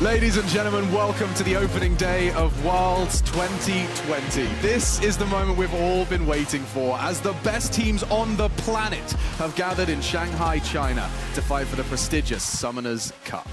Ladies and gentlemen, welcome to the opening day of Worlds 2020. This is the moment we've all been waiting for, as the best teams on the planet have gathered in Shanghai, China, to fight for the prestigious Summoners Cup.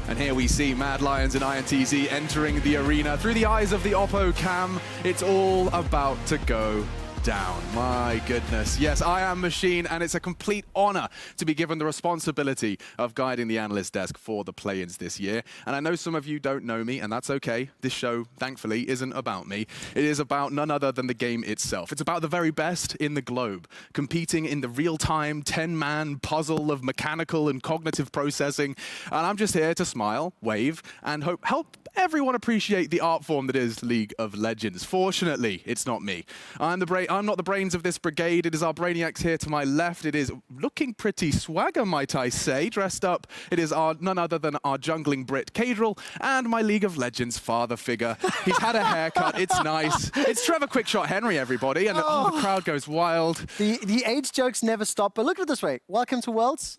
And here we see Mad Lions and INTZ entering the arena. Through the eyes of the Oppo cam, it's all about to go down. My goodness. Yes, I am Machine, and it's a complete honor to be given the responsibility of guiding the analyst desk for the play-ins this year. And I know some of you don't know me, and that's okay. This show, thankfully, isn't about me. It is about none other than the game itself. It's about the very best in the globe, competing in the real-time 10-man puzzle of mechanical and cognitive processing. And I'm just here to smile, wave, and help everyone appreciate the art form that is League of Legends. Fortunately, it's not me. I'm not the brains of this brigade. It is our brainiacs here to my left. It is looking pretty swagger, might I say. Dressed up, it is none other than our jungling Brit, Cadril, and my League of Legends father figure. He's had a haircut. It's nice. It's Trevor Quickshot Henry, everybody, and the crowd goes wild. The age jokes never stop, but look at it this way. Welcome to Worlds,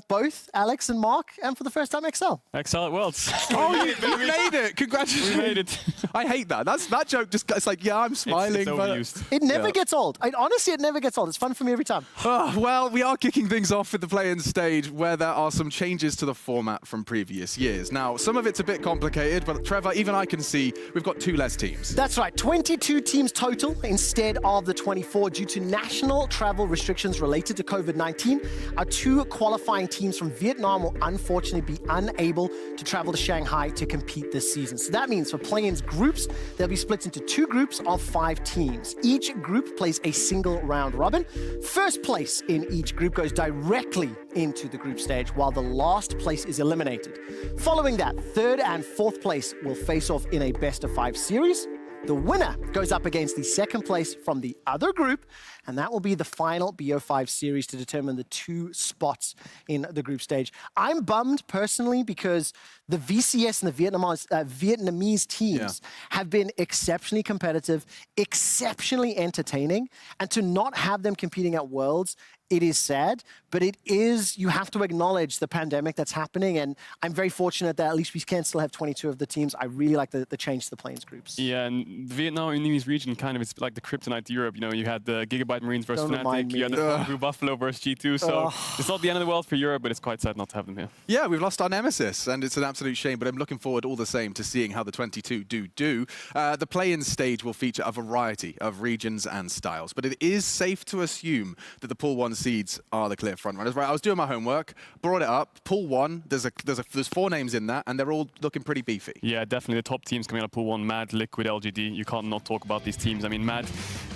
both Alex and Mark, and for the first time, Excel. Excel at Worlds. Oh, you made it. Congratulations. We made it. I hate that. That joke just, it's like, yeah, I'm smiling. It's overused. It never gets old. Honestly, it never gets old. It's fun for me every time. Well, we are kicking things off with the play-in stage, where there are some changes to the format from previous years. Now, some of it's a bit complicated, but Trevor, even I can see we've got 2 less teams. That's right, 22 teams total instead of the 24 due to national travel restrictions related to COVID-19. Our 2 qualifying teams from Vietnam will unfortunately be unable to travel to Shanghai to compete this season. So that means for play-ins groups, they'll be split into 2 groups of 5 teams. Each group plays a single round robin. First place in each group goes directly into the group stage, while the last place is eliminated. Following that, 3rd and 4th place will face off in a best-of-5 series. The winner goes up against the 2nd place from the other group, and that will be the final BO5 series to determine the 2 spots in the group stage. I'm bummed personally because the VCS and the Vietnamese teams have been exceptionally competitive, exceptionally entertaining, and to not have them competing at Worlds, it is sad, but it is, you have to acknowledge the pandemic that's happening, and I'm very fortunate that at least we can still have 22 of the teams. I really like the change to the play-ins groups. Yeah, and the Vietnamese region kind of is like the kryptonite to Europe. You know, you had the Gigabyte Marines versus Fnatic, you had the Blue Buffalo versus G2, so it's not the end of the world for Europe, but it's quite sad not to have them here. Yeah, we've lost our nemesis, and it's an absolute shame, but I'm looking forward all the same to seeing how the 22 do. The play-in stage will feature a variety of regions and styles, but it is safe to assume that the Pool 1 seeds are the clear frontrunners. Right, I was doing my homework, brought it up. Pool 1, there's 4 names in that, and they're all looking pretty beefy. Yeah, definitely the top teams coming out of Pool 1, Mad, Liquid, LGD. You can't not talk about these teams. I mean, Mad,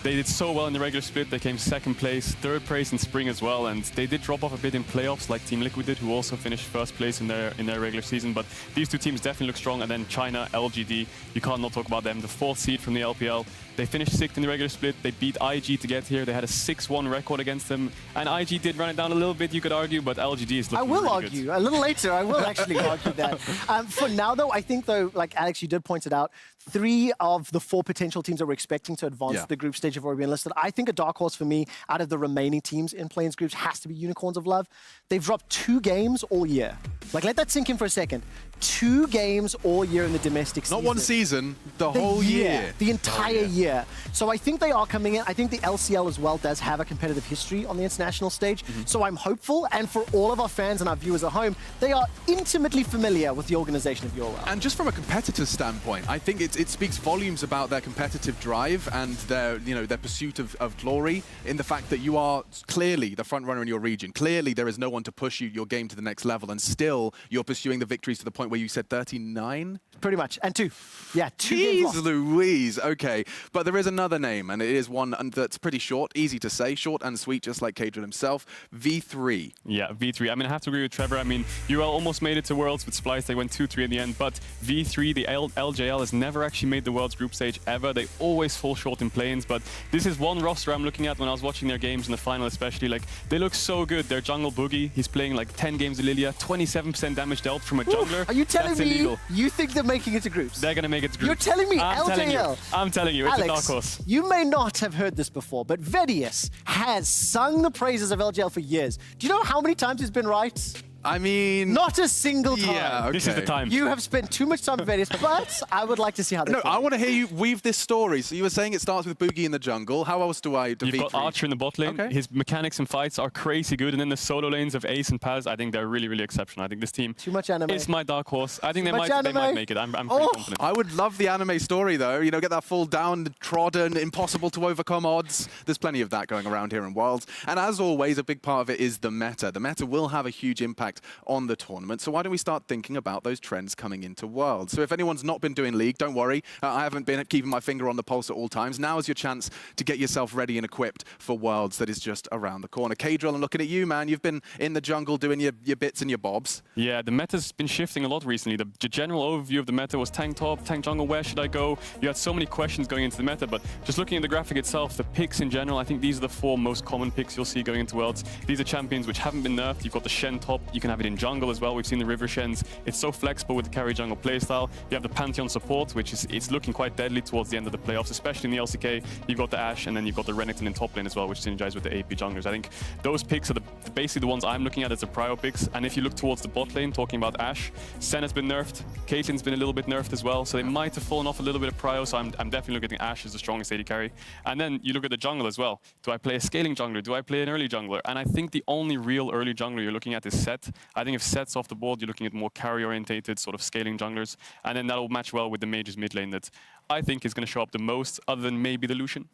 they did so well in the regular split. They came 2nd place, 3rd place in Spring as well, and they did drop off a bit in playoffs, like Team Liquid did, who also finished 1st place in their regular season. But these 2 teams definitely look strong. And then China, LGD, you can't not talk about them. The 4th seed from the LPL. They finished 6th in the regular split. They beat IG to get here. They had a 6-1 record against them. And IG did run it down a little bit, you could argue, but LGD is looking really argue. good. A little later, I will actually argue that. For now, though, I think, though, like Alex, you did point it out, 3 of the 4 potential teams that we're expecting to advance to the group stage have already been listed. I think a dark horse for me, out of the remaining teams in play-ins groups, has to be Unicorns of Love. They've dropped 2 games all year. Like, let that sink in for a second. 2 games all year in the domestic season. Not one season, the whole year. The entire year. So I think they are coming in. I think the LCL as well does have a competitive history on the international stage. So I'm hopeful, and for all of our fans and our viewers at home, they are intimately familiar with the organization of Your World. And just from a competitive standpoint, I think it speaks volumes about their competitive drive and their pursuit of glory in the fact that you are clearly the front runner in your region. Clearly there is no one to push your game to the next level, and still you're pursuing the victories to the point where you said 39? Pretty much, and 2. Yeah, 2 Jeez games lost. Louise, okay. But there is another name, and it is one that's pretty short, easy to say, short and sweet, just like Cadril himself, V3. Yeah, V3. I mean, I have to agree with Trevor. I mean, UL almost made it to Worlds with Splice. They went 2-3 in the end, but V3, the LJL, has never actually made the Worlds group stage ever. They always fall short in play-ins, but this is one roster I'm looking at when I was watching their games in the final especially. Like, they look so good. Their jungle Boogie, he's playing like 10 games of Lilia, 27% damage dealt from a jungler. Are you telling me illegal. you think they're making it to groups? They're going to make it to groups. You're telling me I'm LJL? Telling you, it's Alex, a dark horse. You may not have heard this before, but Vedius has sung the praises of LJL for years. Do you know how many times he's been right? I mean... Not a single time. Yeah, okay. This is the time. You have spent too much time with Various, but I would like to see how they No, play. I want to hear you weave this story. So you were saying it starts with Boogie in the jungle. How else do I defeat You've got Archer in the bot lane. Okay. His mechanics and fights are crazy good. And then the solo lanes of Ace and Paz, I think they're really, really exceptional. I think this team Too much anime. is my dark horse. I think Too they much might anime. make it. I'm pretty Oh. confident. I would love the anime story, though. You know, get that full down, trodden, impossible to overcome odds. There's plenty of that going around here in Worlds. And as always, a big part of it is the meta. The meta will have a huge impact on the tournament. So why don't we start thinking about those trends coming into Worlds? So if anyone's not been doing League, don't worry. I haven't been keeping my finger on the pulse at all times. Now is your chance to get yourself ready and equipped for Worlds that is just around the corner. K-Drill, I'm looking at you, man. You've been in the jungle doing your bits and your bobs. Yeah, the meta's been shifting a lot recently. The general overview of the meta was tank top, tank jungle, where should I go? You had so many questions going into the meta, but just looking at the graphic itself, the picks in general, I think these are the 4 most common picks you'll see going into Worlds. These are champions which haven't been nerfed. You've got the Shen top, you can have it in jungle as well. We've seen the River Shens. It's so flexible with the carry jungle playstyle. You have the Pantheon support, which is it's looking quite deadly towards the end of the playoffs, especially in the LCK. You've got the Ashe, and then you've got the Renekton in top lane as well, which synergize with the AP junglers. I think those picks are basically the ones I'm looking at as the prio picks. And if you look towards the bot lane, talking about Ashe, Sen has been nerfed, Caitlyn's been a little bit nerfed as well, so they might have fallen off a little bit of prio, so I'm definitely looking at Ashe as the strongest AD carry. And then you look at the jungle as well. Do I play a scaling jungler? Do I play an early jungler? And I think the only real early jungler you're looking at is Set. I think if Set's off the board, you're looking at more carry-orientated sort of scaling junglers, and then that'll match well with the mages mid lane that I think is going to show up the most, other than maybe the Lucian.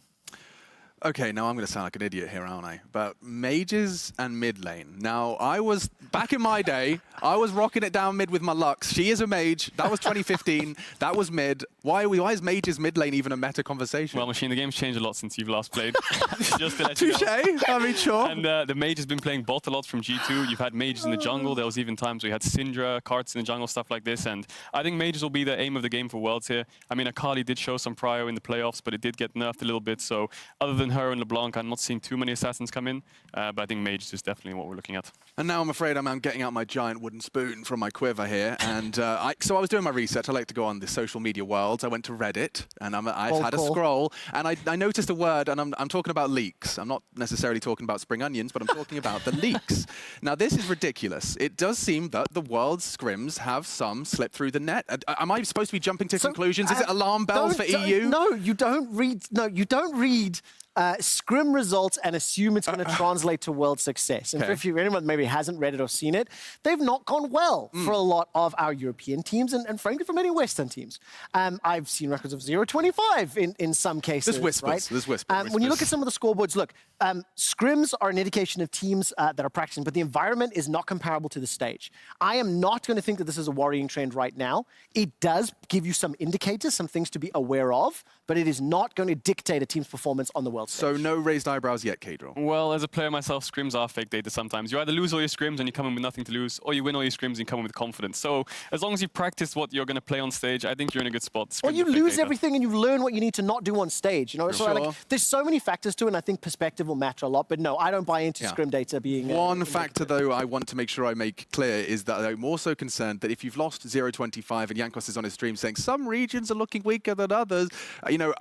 Okay, now I'm going to sound like an idiot here, aren't I? But mages and mid lane. Now, back in my day, I was rocking it down mid with my Lux. She is a mage. That was 2015. That was mid. Why is mages mid lane even a meta conversation? Well, Machine, the game's changed a lot since you've last played. Just to let you know. Touche. I mean, sure. And the mage has been playing bot a lot from G2. You've had mages in the jungle. There was even times where you had Syndra, carts in the jungle, stuff like this. And I think mages will be the aim of the game for Worlds here. I mean, Akali did show some prio in the playoffs, but it did get nerfed a little bit. So other than her and LeBlanc, I'm not seeing too many assassins come in. But I think mages is definitely what we're looking at. And now I'm afraid I'm getting out my giant wooden spoon from my quiver here. And so I was doing my research. I like to go on the social media world. I went to Reddit, and I've had a scroll. And I noticed a word, and I'm talking about leaks. I'm not necessarily talking about spring onions, but I'm talking about the leaks. Now, this is ridiculous. It does seem that the world's scrims have some slip through the net. Am I supposed to be jumping to conclusions? Is it alarm bells for EU? No, you don't read. No, you don't read. Scrim results and assume it's going to translate to world success. And if anyone maybe hasn't read it or seen it, they've not gone well for a lot of our European teams and frankly for many Western teams. I've seen records of 0-25 in some cases. There's whispers. Right? There's whispers. When you look at some of the scoreboards, look, scrims are an indication of teams that are practicing, but the environment is not comparable to the stage. I am not going to think that this is a worrying trend right now. It does give you some indicators, some things to be aware of, but it is not going to dictate a team's performance on the world stage. So no raised eyebrows yet, K-Drill? Well, as a player myself, scrims are fake data sometimes. You either lose all your scrims and you come in with nothing to lose, or you win all your scrims and you come in with confidence. So as long as you practice what you're going to play on stage, I think you're in a good spot. Or you lose everything and you learn what you need to not do on stage. You know, so like, there's so many factors to it, and I think perspective will matter a lot. But no, I don't buy into scrim data being... One factor, though, I want to make sure I make clear is that I'm also concerned that if you've lost 0-25 and Yankos is on his stream saying some regions are looking weaker than others, you know,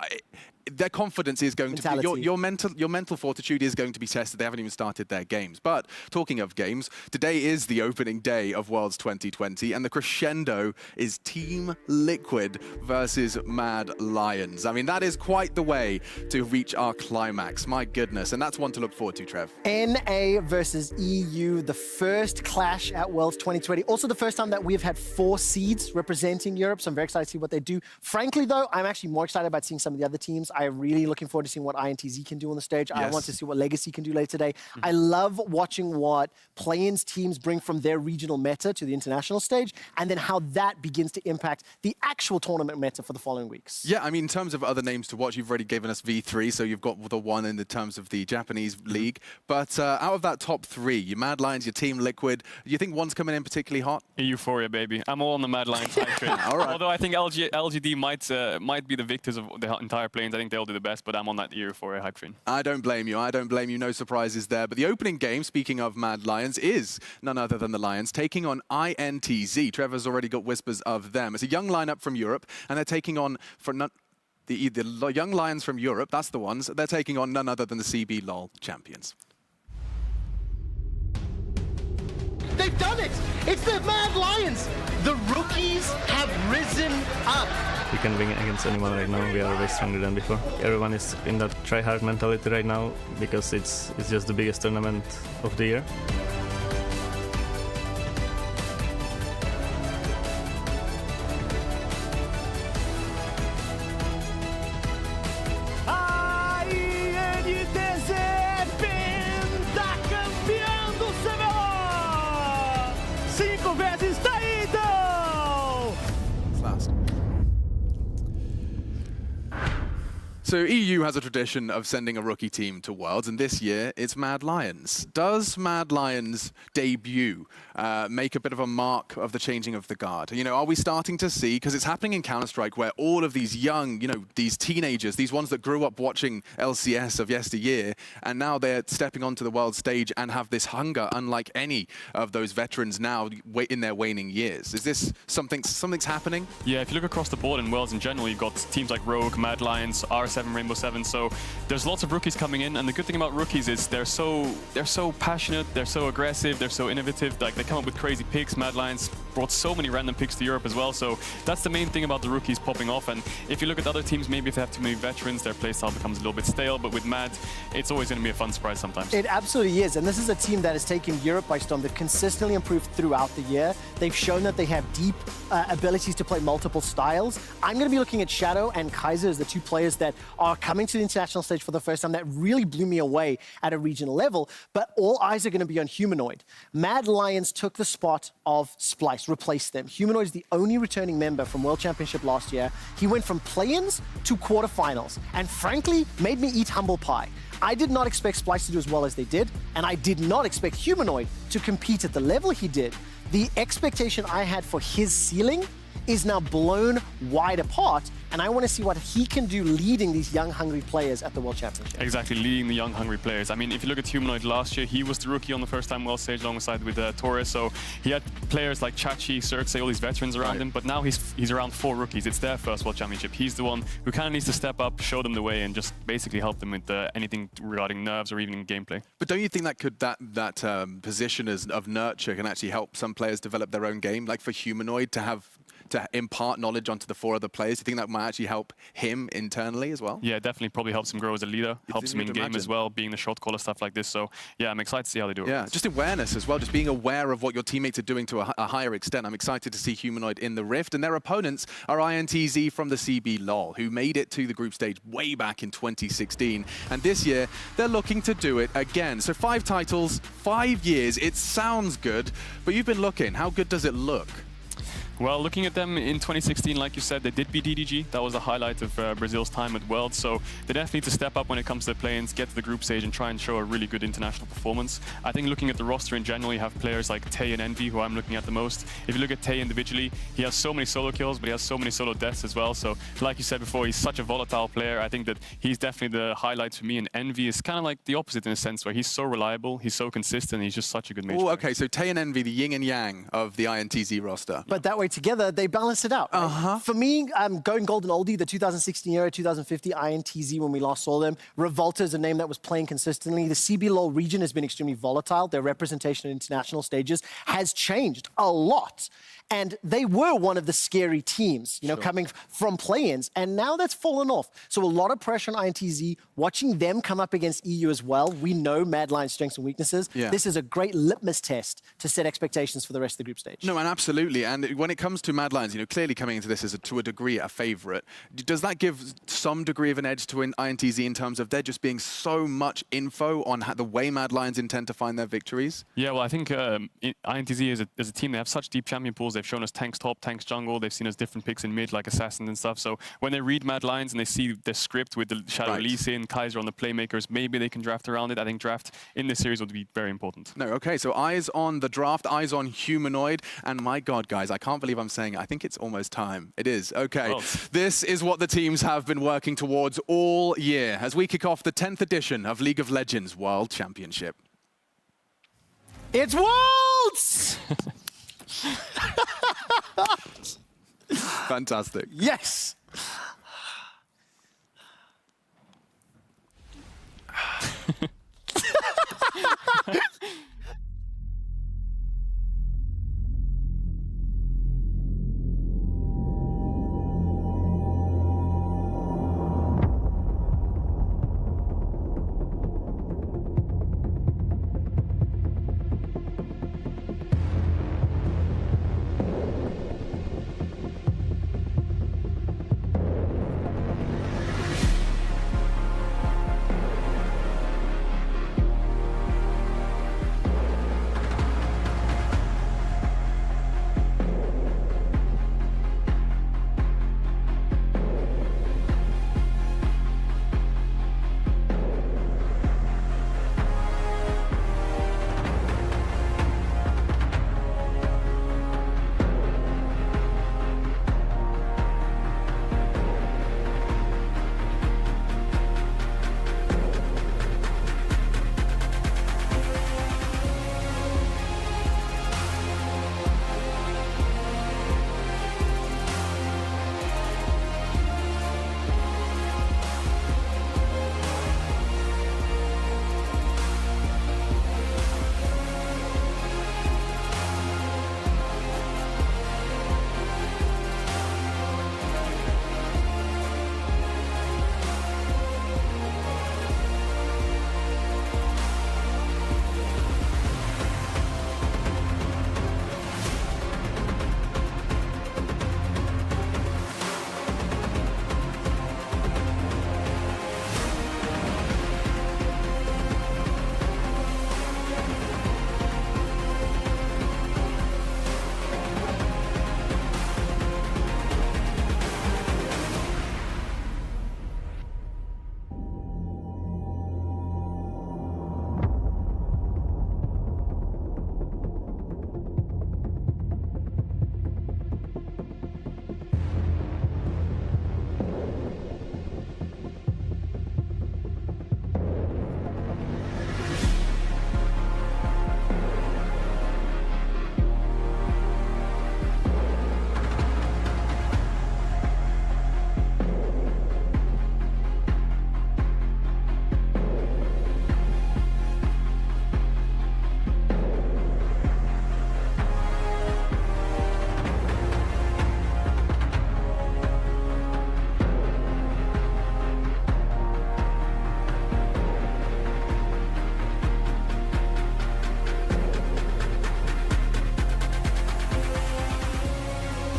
their confidence is going to be, your mental fortitude is going to be tested. They haven't even started their games. But talking of games, today is the opening day of Worlds 2020, and the crescendo is Team Liquid versus Mad Lions. I mean, that is quite the way to reach our climax. My goodness, and that's one to look forward to, Trev. NA versus EU, the first clash at Worlds 2020. Also the first time that we've had 4 seeds representing Europe, so I'm very excited to see what they do. Frankly, though, I'm actually more excited about seeing some of the other teams. I'm really looking forward to seeing what INTZ can do on the stage. I want to see what Legacy can do later today. I love watching what play-ins teams bring from their regional meta to the international stage, and then how that begins to impact the actual tournament meta for the following weeks. Yeah, I mean, in terms of other names to watch, you've already given us V3, so you've got the one in the terms of the Japanese league. But out of that top 3, your Mad Lions, your Team Liquid, do you think one's coming in particularly hot? Euphoria, baby. I'm all on the Mad Lions side train. All right. Although I think LGD might be the victors of the entire planes. I think they'll do the best, but I'm on that Euphoria hype train. I don't blame you. I don't blame you. No surprises there. But the opening game, speaking of Mad Lions, is none other than the Lions taking on INTZ. Trevor's already got whispers of them. It's a young lineup from Europe, and they're taking on the young Lions from Europe. That's the ones. They're taking on none other than the CB LoL champions. They've done done it! It's the Mad Lions! The rookies have risen up. We can win against anyone right now. We are way stronger than before. Everyone is in that try-hard mentality right now because it's just the biggest tournament of the year. INTZ pentacampeão do CBLOL! 5 vezes tá aí, então! Last. So EU has a tradition of sending a rookie team to Worlds, and this year it's Mad Lions. Does Mad Lions' debut make a bit of a mark of the changing of the guard? You know, are we starting to see, because it's happening in Counter-Strike, where all of these young, you know, these teenagers, these ones that grew up watching LCS of yesteryear, and now they're stepping onto the world stage and have this hunger, unlike any of those veterans now in their waning years. Is this something's happening? Yeah, if you look across the board in Worlds in general, you've got teams like Rogue, Mad Lions, R7, Rainbow Seven. So there's lots of rookies coming in, and the good thing about rookies is they're so passionate, they're so aggressive, they're so innovative. Like, they come up with crazy picks. Mad Lions brought so many random picks to Europe as well. So that's the main thing about the rookies popping off. And if you look at other teams, maybe if they have too many veterans, their playstyle becomes a little bit stale. But with Mad, it's always going to be a fun surprise sometimes. It absolutely is, and this is a team that has taken Europe by storm. They've consistently improved throughout the year. They've shown that they have deep abilities to play multiple styles. I'm going to be looking at Shadow and Kaiser as the two players that are coming to the international stage for the first time that really blew me away at a regional level, but all eyes are going to be on Humanoid. Mad Lions took the spot of Splyce, replaced them. Humanoid is the only returning member from World Championship last year. He went from play-ins to quarterfinals, and frankly, made me eat humble pie. I did not expect Splyce to do as well as they did, and I did not expect Humanoid to compete at the level he did. The expectation I had for his ceiling is now blown wide apart, and I want to see what he can do leading these young, hungry players at the World Championship. Exactly, leading the young, hungry players. I mean, if you look at Humanoid last year, he was the rookie on the first-time World stage alongside with Torres, so he had players like Chachi, Circe, all these veterans around him, but now he's around 4 rookies. It's their first World Championship. He's the one who kind of needs to step up, show them the way, and just basically help them with anything regarding nerves or even in gameplay. But don't you think that position of nurture can actually help some players develop their own game? Like for Humanoid to impart knowledge onto the 4 other players, do you think that might actually help him internally as well? Yeah, definitely probably helps him grow as a leader, helps him in game as well, being the shot caller, stuff like this. So yeah, I'm excited to see how they do it. Yeah, just awareness as well, just being aware of what your teammates are doing to a higher extent. I'm excited to see Humanoid in the Rift, and their opponents are INTZ from the CB LoL, who made it to the group stage way back in 2016. And this year, they're looking to do it again. So 5 titles, 5 years, it sounds good, but you've been looking. How good does it look? Well, looking at them in 2016, like you said, they did beat DDG. That was the highlight of Brazil's time at Worlds. So they definitely need to step up when it comes to the play-ins, get to the group stage and try and show a really good international performance. I think looking at the roster in general, you have players like Tay and Envy, who I'm looking at the most. If you look at Tay individually, he has so many solo kills, but he has so many solo deaths as well. So like you said before, he's such a volatile player. I think that he's definitely the highlight for me. And Envy is kind of like the opposite in a sense, where he's so reliable, he's so consistent, he's just such a good mage. Oh, okay, so Tay and Envy, the yin and yang of the INTZ roster. But that way together, they balance it out. Right? For me, going Golden Oldie, the 2016 era, 2050 INTZ when we last saw them. Revolta is a name that was playing consistently. The CB LoL region has been extremely volatile. Their representation at international stages has changed a lot. And they were one of the scary teams, you know, coming from play-ins, and now that's fallen off. So a lot of pressure on INTZ, watching them come up against EU as well. We know Mad Lions' strengths and weaknesses. Yeah. This is a great litmus test to set expectations for the rest of the group stage. No, and absolutely. And when it comes to Mad Lions, you know, clearly coming into this as to a degree a favorite. Does that give some degree of an edge to INTZ in terms of there just being so much info on the way Mad Lions intend to find their victories? Yeah, well, I think INTZ is a team. They have such deep champion pools. They've shown us tanks top, tanks jungle. They've seen us different picks in mid, like assassins and stuff. So when they read Mad Lions and they see the script with the Shadow Elise in, Kaiser on the playmakers, maybe they can draft around it. I think draft in this series would be very important. No, okay, so eyes on the draft, eyes on Humanoid. And my God, guys, I can't believe I'm saying it. I think it's almost time. It is. Okay, well, this is what the teams have been working towards all year as we kick off the 10th edition of League of Legends World Championship. It's Worlds! Fantastic. Yes!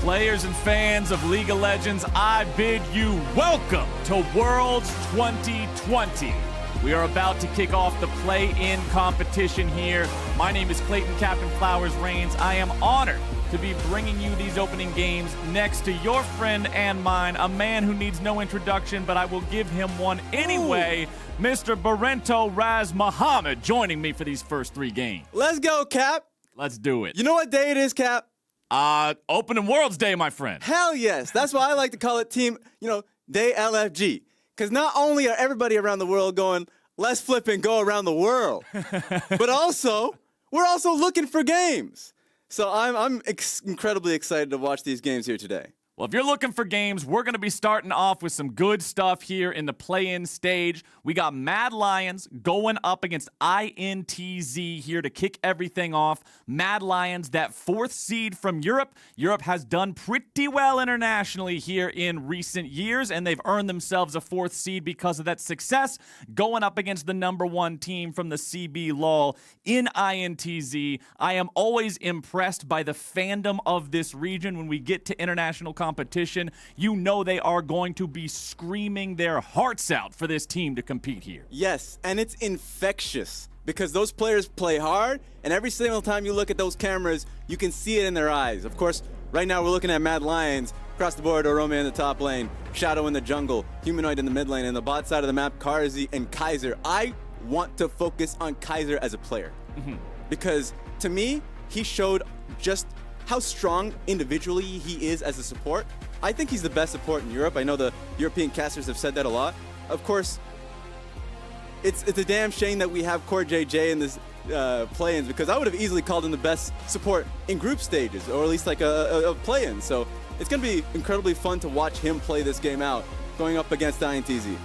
Players and fans of League of Legends, I bid you welcome to Worlds 2020. We are about to kick off the play-in competition here. My name is Clayton Captain Flowers Reigns. I am honored to be bringing you these opening games next to your friend and mine, a man who needs no introduction, but I will give him one anyway, Mr. Barento Raz Muhammad, joining me for these first 3 games. Let's go, Cap. Let's do it. You know what day it is, Cap? Opening Worlds Day, my friend. Hell yes. That's why I like to call it Team, Day LFG. Because not only are everybody around the world going, let's flip and go around the world, but also, we're also looking for games. So I'm incredibly excited to watch these games here today. Well, if you're looking for games, we're going to be starting off with some good stuff here in the play-in stage. We got Mad Lions going up against INTZ here to kick everything off. Mad Lions, that 4th seed from Europe. Europe has done pretty well internationally here in recent years, and they've earned themselves a 4th seed because of that success, going up against the #1 team from the CB LoL in INTZ. I am always impressed by the fandom of this region when we get to international competition. You know they are going to be screaming their hearts out for this team to compete here. Yes, and it's infectious because those players play hard, and every single time you look at those cameras, you can see it in their eyes. Of course, right now we're looking at Mad Lions across the board, Orome in the top lane, Shadow in the jungle, Humanoid in the mid lane, and the bot side of the map, Karzi and Kaiser. I want to focus on Kaiser as a player because to me, he showed just how strong individually he is as a support. I think he's the best support in Europe. I know the European casters have said that a lot. Of course, it's a damn shame that we have Core JJ in this play-ins because I would have easily called him the best support in group stages, or at least like a play-in. So it's going to be incredibly fun to watch him play this game out going up against INTZ.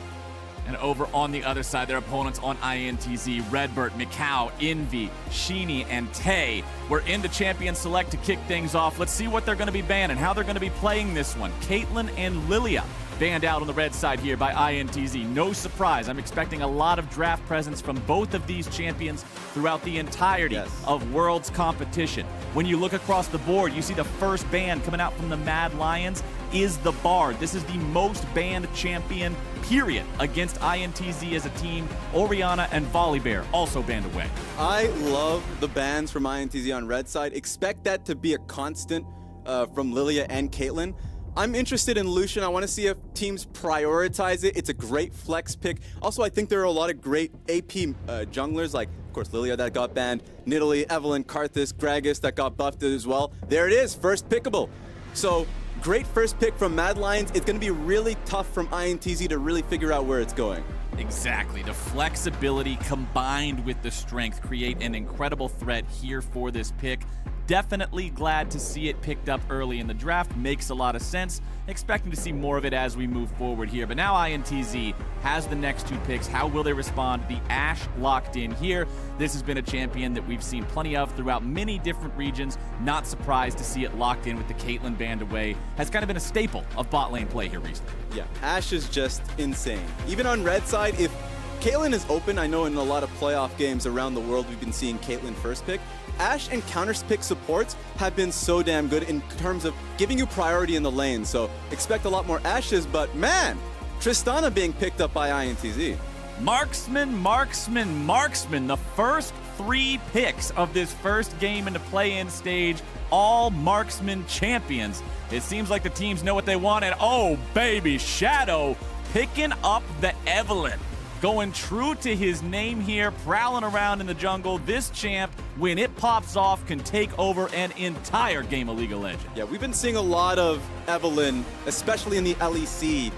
And over on the other side, their opponents on INTZ, Redbird, Mikau, Envy, Sheeny, and Tay. We're into Champion Select to kick things off. Let's see what they're going to be banning, how they're going to be playing this one. Caitlyn and Lilia banned out on the red side here by INTZ. No surprise. I'm expecting a lot of draft presence from both of these champions throughout the entirety of Worlds competition. When you look across the board, you see the first ban coming out from the Mad Lions is the Bard. This is the most banned champion, period, against INTZ as a team. Orianna and Volibear also banned away. I love the bans from INTZ on red side. Expect that to be a constant from Lilia and Caitlyn. I'm interested in Lucian. I want to see if teams prioritize it. It's a great flex pick. Also, I think there are a lot of great AP junglers, like, of course, Lilia that got banned, Nidalee, Evelynn, Karthus, Gragas that got buffed as well. There it is, first pickable. So, great first pick from Mad Lions. It's going to be really tough from INTZ to really figure out where it's going. Exactly. The flexibility combined with the strength create an incredible threat here for this pick. Definitely glad to see it picked up early in the draft. Makes a lot of sense. Expecting to see more of it as we move forward here. But now INTZ has the next 2 picks. How will they respond? The Ashe locked in here. This has been a champion that we've seen plenty of throughout many different regions. Not surprised to see it locked in with the Caitlyn banned away. Has kind of been a staple of bot lane play here recently. Yeah, Ashe is just insane. Even on red side, if Caitlyn is open, I know in a lot of playoff games around the world we've been seeing Caitlyn first pick. Ashe and counter-pick supports have been so damn good in terms of giving you priority in the lane, so expect a lot more Ashes, but man, Tristana being picked up by INTZ. Marksman, marksman, marksman. The first 3 picks of this first game in the play-in stage, all marksman champions. It seems like the teams know what they want, and oh baby, Shadow picking up the Evelynn. Going true to his name here, prowling around in the jungle. This champ, when it pops off, can take over an entire game of League of Legends. Yeah, we've been seeing a lot of Evelynn, especially in the LEC,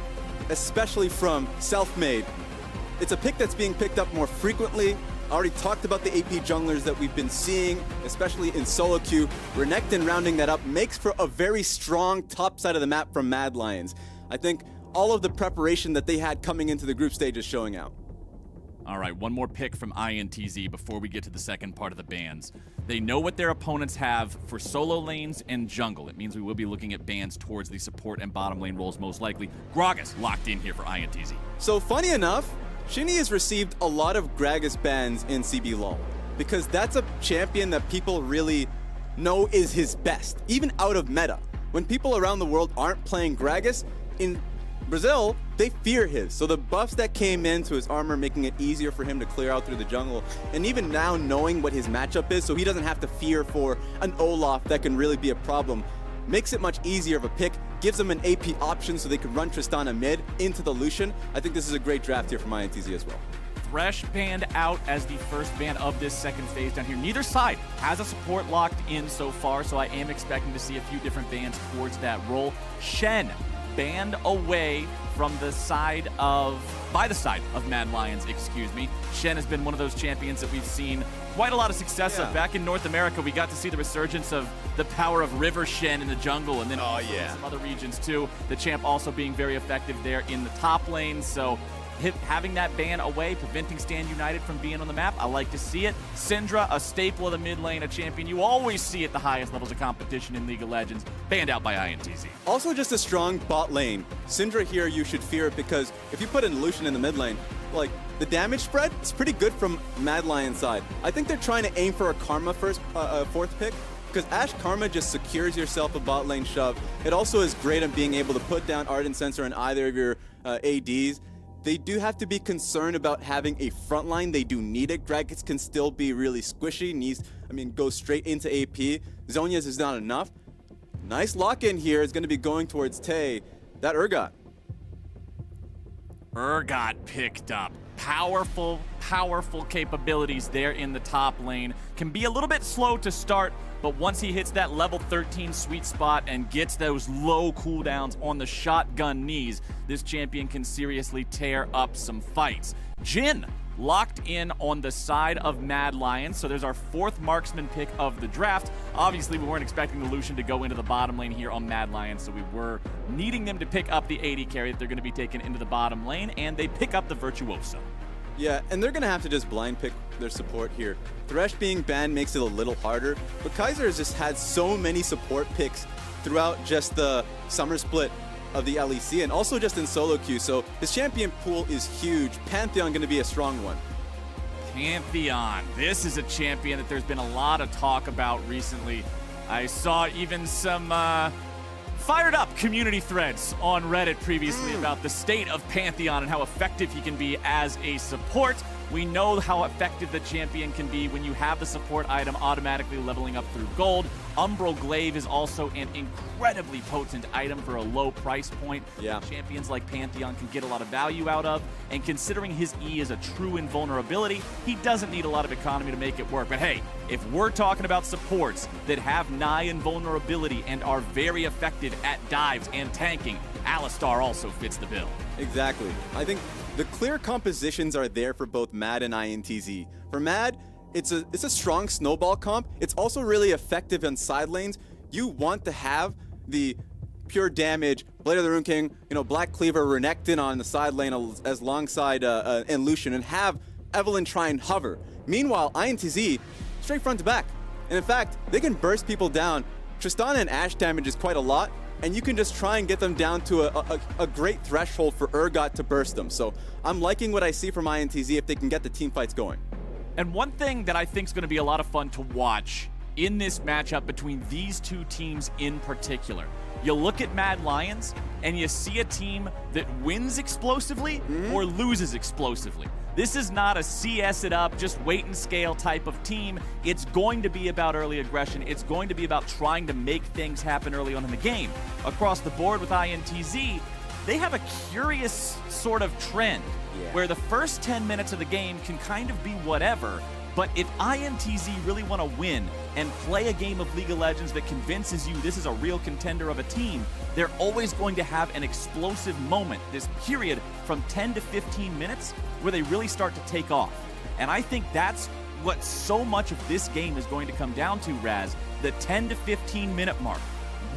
especially from Selfmade. It's a pick that's being picked up more frequently. I already talked about the AP junglers that we've been seeing, especially in solo queue. Renekton rounding that up makes for a very strong top side of the map from Mad Lions. I think all of the preparation that they had coming into the group stage is showing out. All right, one more pick from INTZ before we get to the second part of the bans. They know what their opponents have for solo lanes and jungle. It means we will be looking at bans towards the support and bottom lane roles most likely. Gragas locked in here for INTZ. So funny enough, Shinny has received a lot of Gragas bans in CB LoL because that's a champion that people really know is his best, even out of meta. when people around the world aren't playing Gragas, in Brazil, they fear his. So the buffs that came into his armor, making it easier for him to clear out through the jungle, and even now knowing what his matchup is, so he doesn't have to fear for an Olaf that can really be a problem, makes it much easier of a pick, gives them an AP option so they can run Tristana mid into the Lucian. I think this is a great draft here from INTZ as well. Thresh banned out as the first ban of this second phase down here. Neither side has a support locked in so far, so I am expecting to see a few different bans towards that role. Shen banned away from the side of, by the side of Mad Lions, excuse me. Shen has been one of those champions that we've seen quite a lot of success of. Back in North America, we got to see the resurgence of the power of River Shen in the jungle, and then some other regions too. The champ also being very effective there in the top lane, so having that ban away, preventing Stand United from being on the map, I like to see it. Syndra, a staple of the mid lane, a champion you always see at the highest levels of competition in League of Legends, banned out by INTZ. Also just a strong bot lane. Syndra here, you should fear it because if you put in Lucian in the mid lane, like, the damage spread is pretty good from Mad Lion's side. I think they're trying to aim for a Karma fourth pick, because Ashe Karma just secures yourself a bot lane shove. It also is great at being able to put down Ardent Sensor in either of your ADs. They do have to be concerned about having a front line. They do need it. Gragas can still be really squishy. Go straight into AP. Zhonya's is not enough. Nice lock-in here is going to be going towards Tay. That Urgot picked up. Powerful, powerful capabilities there in the top lane. Can be a little bit slow to start, but once he hits that level 13 sweet spot and gets those low cooldowns on the shotgun knees, this champion can seriously tear up some fights. Jhin locked in on the side of Mad Lions, so there's our fourth marksman pick of the draft. Obviously, we weren't expecting the Lucian to go into the bottom lane here on Mad Lions, so we were needing them to pick up the AD carry that they're going to be taking into the bottom lane, and they pick up the Virtuoso. Yeah, and they're going to have to just blind pick their support here. Thresh being banned makes it a little harder, but Kaiser has just had so many support picks throughout just the summer split of the LEC and also just in solo queue, so his champion pool is huge. Pantheon going to be a strong one. Pantheon, this is a champion that there's been a lot of talk about recently. I saw even some fired up community threads on Reddit previously about the state of Pantheon and how effective he can be as a support. We know how effective the champion can be when you have the support item automatically leveling up through gold. Umbral Glaive is also an incredibly potent item for a low price point. Yeah. Champions like Pantheon can get a lot of value out of, and considering his E is a true invulnerability, he doesn't need a lot of economy to make it work. But hey, if we're talking about supports that have nigh invulnerability and are very effective at dives and tanking, Alistar also fits the bill. Exactly. I think the clear compositions are there for both Mad and INTZ. For Mad, it's a strong snowball comp. It's also really effective in side lanes. You want to have the pure damage, Blade of the Rune King, Black Cleaver, Renekton on the side lane as alongside and Lucian, and have Evelynn try and hover. Meanwhile, INTZ, straight front to back. And in fact, they can burst people down. Tristana and Ashe damage is quite a lot, and you can just try and get them down to a great threshold for Urgot to burst them. So I'm liking what I see from INTZ if they can get the team fights going. And one thing that I think is going to be a lot of fun to watch in this matchup between these two teams in particular, you look at Mad Lions and you see a team that wins explosively or loses explosively. This is not a CS it up, just wait and scale type of team. It's going to be about early aggression. It's going to be about trying to make things happen early on in the game. Across the board with INTZ, they have a curious sort of trend where the first 10 minutes of the game can kind of be whatever, but if INTZ really want to win and play a game of League of Legends that convinces you this is a real contender of a team, they're always going to have an explosive moment, this period from 10 to 15 minutes where they really start to take off. And I think that's what so much of this game is going to come down to, Raz, the 10 to 15 minute mark.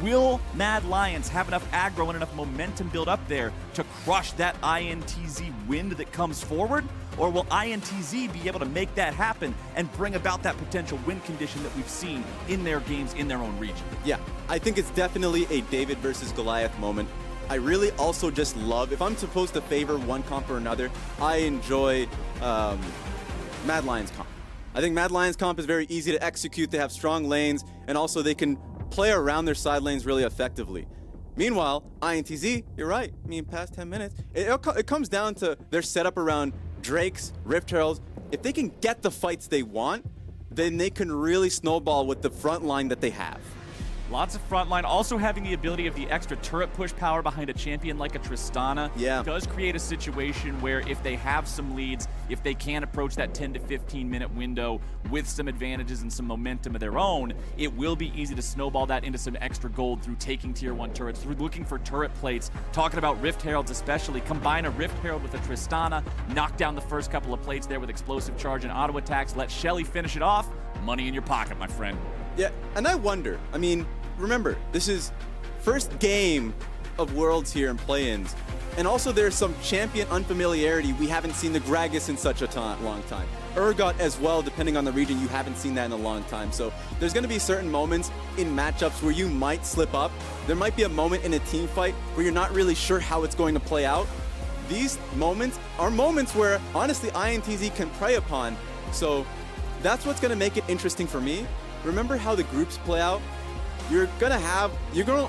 Will Mad Lions have enough aggro and enough momentum built up there to crush that INTZ wind that comes forward? Or will INTZ be able to make that happen and bring about that potential win condition that we've seen in their games in their own region? Yeah, I think it's definitely a David versus Goliath moment. I really also just love, if I'm supposed to favor one comp or another, I enjoy Mad Lions comp. I think Mad Lions comp is very easy to execute. They have strong lanes, and also they can play around their side lanes really effectively. Meanwhile, INTZ, you're right. I mean, past 10 minutes, it comes down to their setup around Drakes, Rift Heralds. If they can get the fights they want, then they can really snowball with the front line that they have. Lots of front line. Also having the ability of the extra turret push power behind a champion like a Tristana does create a situation where if they have some leads, if they can approach that 10 to 15 minute window with some advantages and some momentum of their own, it will be easy to snowball that into some extra gold through taking tier 1 turrets, through looking for turret plates, talking about Rift Heralds especially. Combine a Rift Herald with a Tristana, knock down the first couple of plates there with explosive charge and auto attacks, let Shelly finish it off. Money in your pocket, my friend. Yeah, and I wonder, I mean, remember, this is first game of Worlds here in play-ins, and also there's some champion unfamiliarity. We haven't seen the Gragas in such a long time. Urgot as well, depending on the region, you haven't seen that in a long time. So there's going to be certain moments in matchups where you might slip up. There might be a moment in a team fight where you're not really sure how it's going to play out. These moments are moments where, honestly, INTZ can prey upon. So that's what's going to make it interesting for me. Remember how the groups play out? You're gonna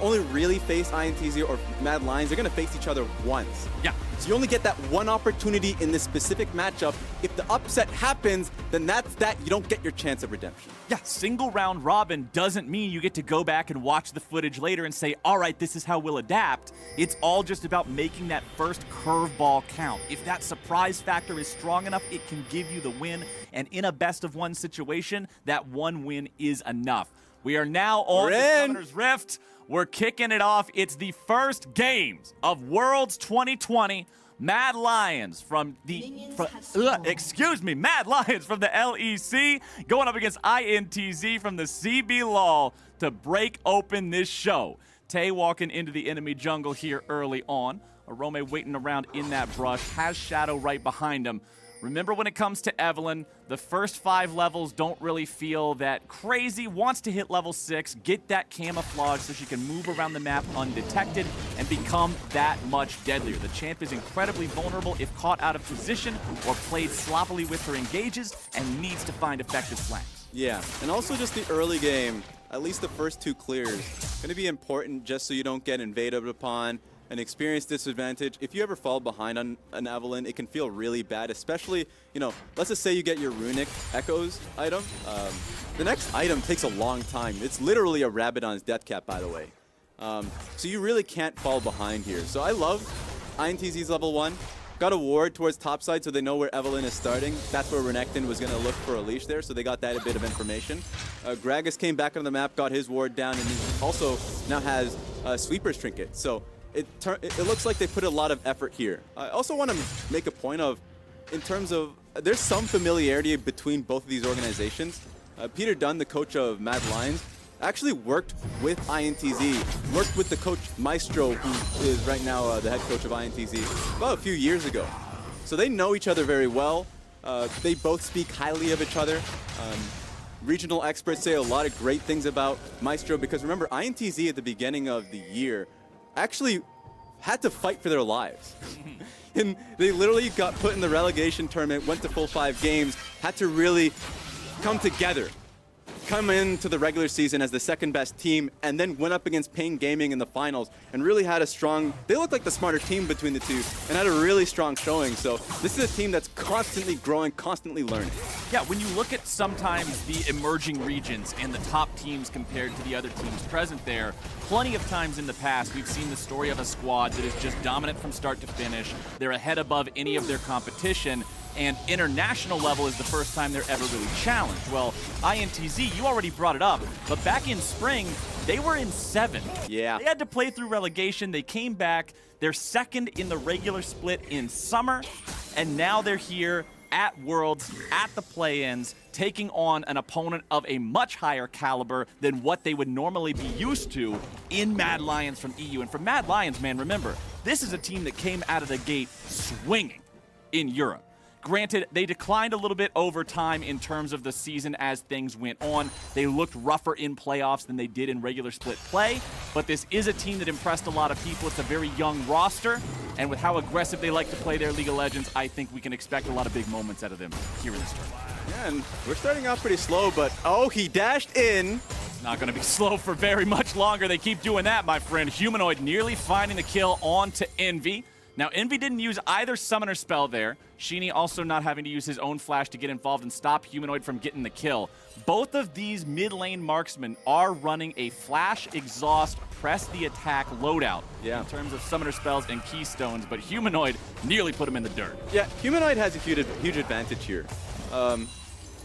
only really face INTZ or Mad Lions. They're gonna face each other once. Yeah. So you only get that one opportunity in this specific matchup. If the upset happens, then that's that. You don't get your chance of redemption. Yeah, single round robin doesn't mean you get to go back and watch the footage later and say, all right, this is how we'll adapt. It's all just about making that first curveball count. If that surprise factor is strong enough, it can give you the win. And in a best of one situation, that one win is enough. We are now on the Summoner's Rift. We're kicking it off. It's the first games of Worlds 2020. Mad Lions from the Mad Lions from the LEC going up against INTZ from the CB LoL to break open this show. Tay walking into the enemy jungle here early on. Arome waiting around in that brush, has Shadow right behind him. Remember, when it comes to Evelynn, the first 5 levels don't really feel that crazy. Wants to hit level 6, get that camouflage so she can move around the map undetected and become that much deadlier. The champ is incredibly vulnerable if caught out of position or played sloppily with her engages and needs to find effective flanks. Yeah, and also just the early game, at least the first 2 clears, going to be important just so you don't get invaded upon. An experience disadvantage. If you ever fall behind on an Evelynn, it can feel really bad, especially, you know, let's just say you get your Runic Echoes item. The next item takes a long time. It's literally a Rabadon's Death Cap, by the way. So you really can't fall behind here. So I love INTZ's level 1. Got a ward towards top side so they know where Evelynn is starting. That's where Renekton was going to look for a leash there, so they got that a bit of information. Gragas came back on the map, got his ward down, and he also now has Sweeper's Trinket. So it looks like they put a lot of effort here. I also want to make a point of, in terms of, there's some familiarity between both of these organizations. Peter Dunn, the coach of Mad Lions, actually worked with INTZ, worked with the coach Maestro, who is right now the head coach of INTZ, about a few years ago. So they know each other very well. They both speak highly of each other. Regional experts say a lot of great things about Maestro because remember, INTZ at the beginning of the year actually had to fight for their lives. And they literally got put in the relegation tournament, went to full 5 games, had to really come together, come into the regular season as the second best team, and then went up against Pain Gaming in the finals and really had a strong, they looked like the smarter team between the two and had a really strong showing. So this is a team that's constantly growing, constantly learning. Yeah, when you look at sometimes the emerging regions and the top teams compared to the other teams present there, plenty of times in the past we've seen the story of a squad that is just dominant from start to finish. They're ahead above any of their competition, and international level is the first time they're ever really challenged. Well, INTZ, you already brought it up, but back in spring, they were in 7. Yeah. They had to play through relegation. They came back. They're second in the regular split in summer, and now they're here at Worlds, at the play-ins, taking on an opponent of a much higher caliber than what they would normally be used to in Mad Lions from EU. And for Mad Lions, man, remember, this is a team that came out of the gate swinging in Europe. Granted, they declined a little bit over time in terms of the season as things went on. They looked rougher in playoffs than they did in regular split play, but this is a team that impressed a lot of people. It's a very young roster, and with how aggressive they like to play their League of Legends, I think we can expect a lot of big moments out of them here in this tournament. Yeah, and we're starting off pretty slow, but oh, he dashed in. Not going to be slow for very much longer. They keep doing that, my friend. Humanoid nearly finding the kill onto Envy. Now, Envy didn't use either summoner spell there. Sheeny also not having to use his own flash to get involved and stop Humanoid from getting the kill. Both of these mid lane marksmen are running a flash, exhaust, press the attack loadout in terms of summoner spells and keystones, but Humanoid nearly put him in the dirt. Yeah, Humanoid has a huge advantage here.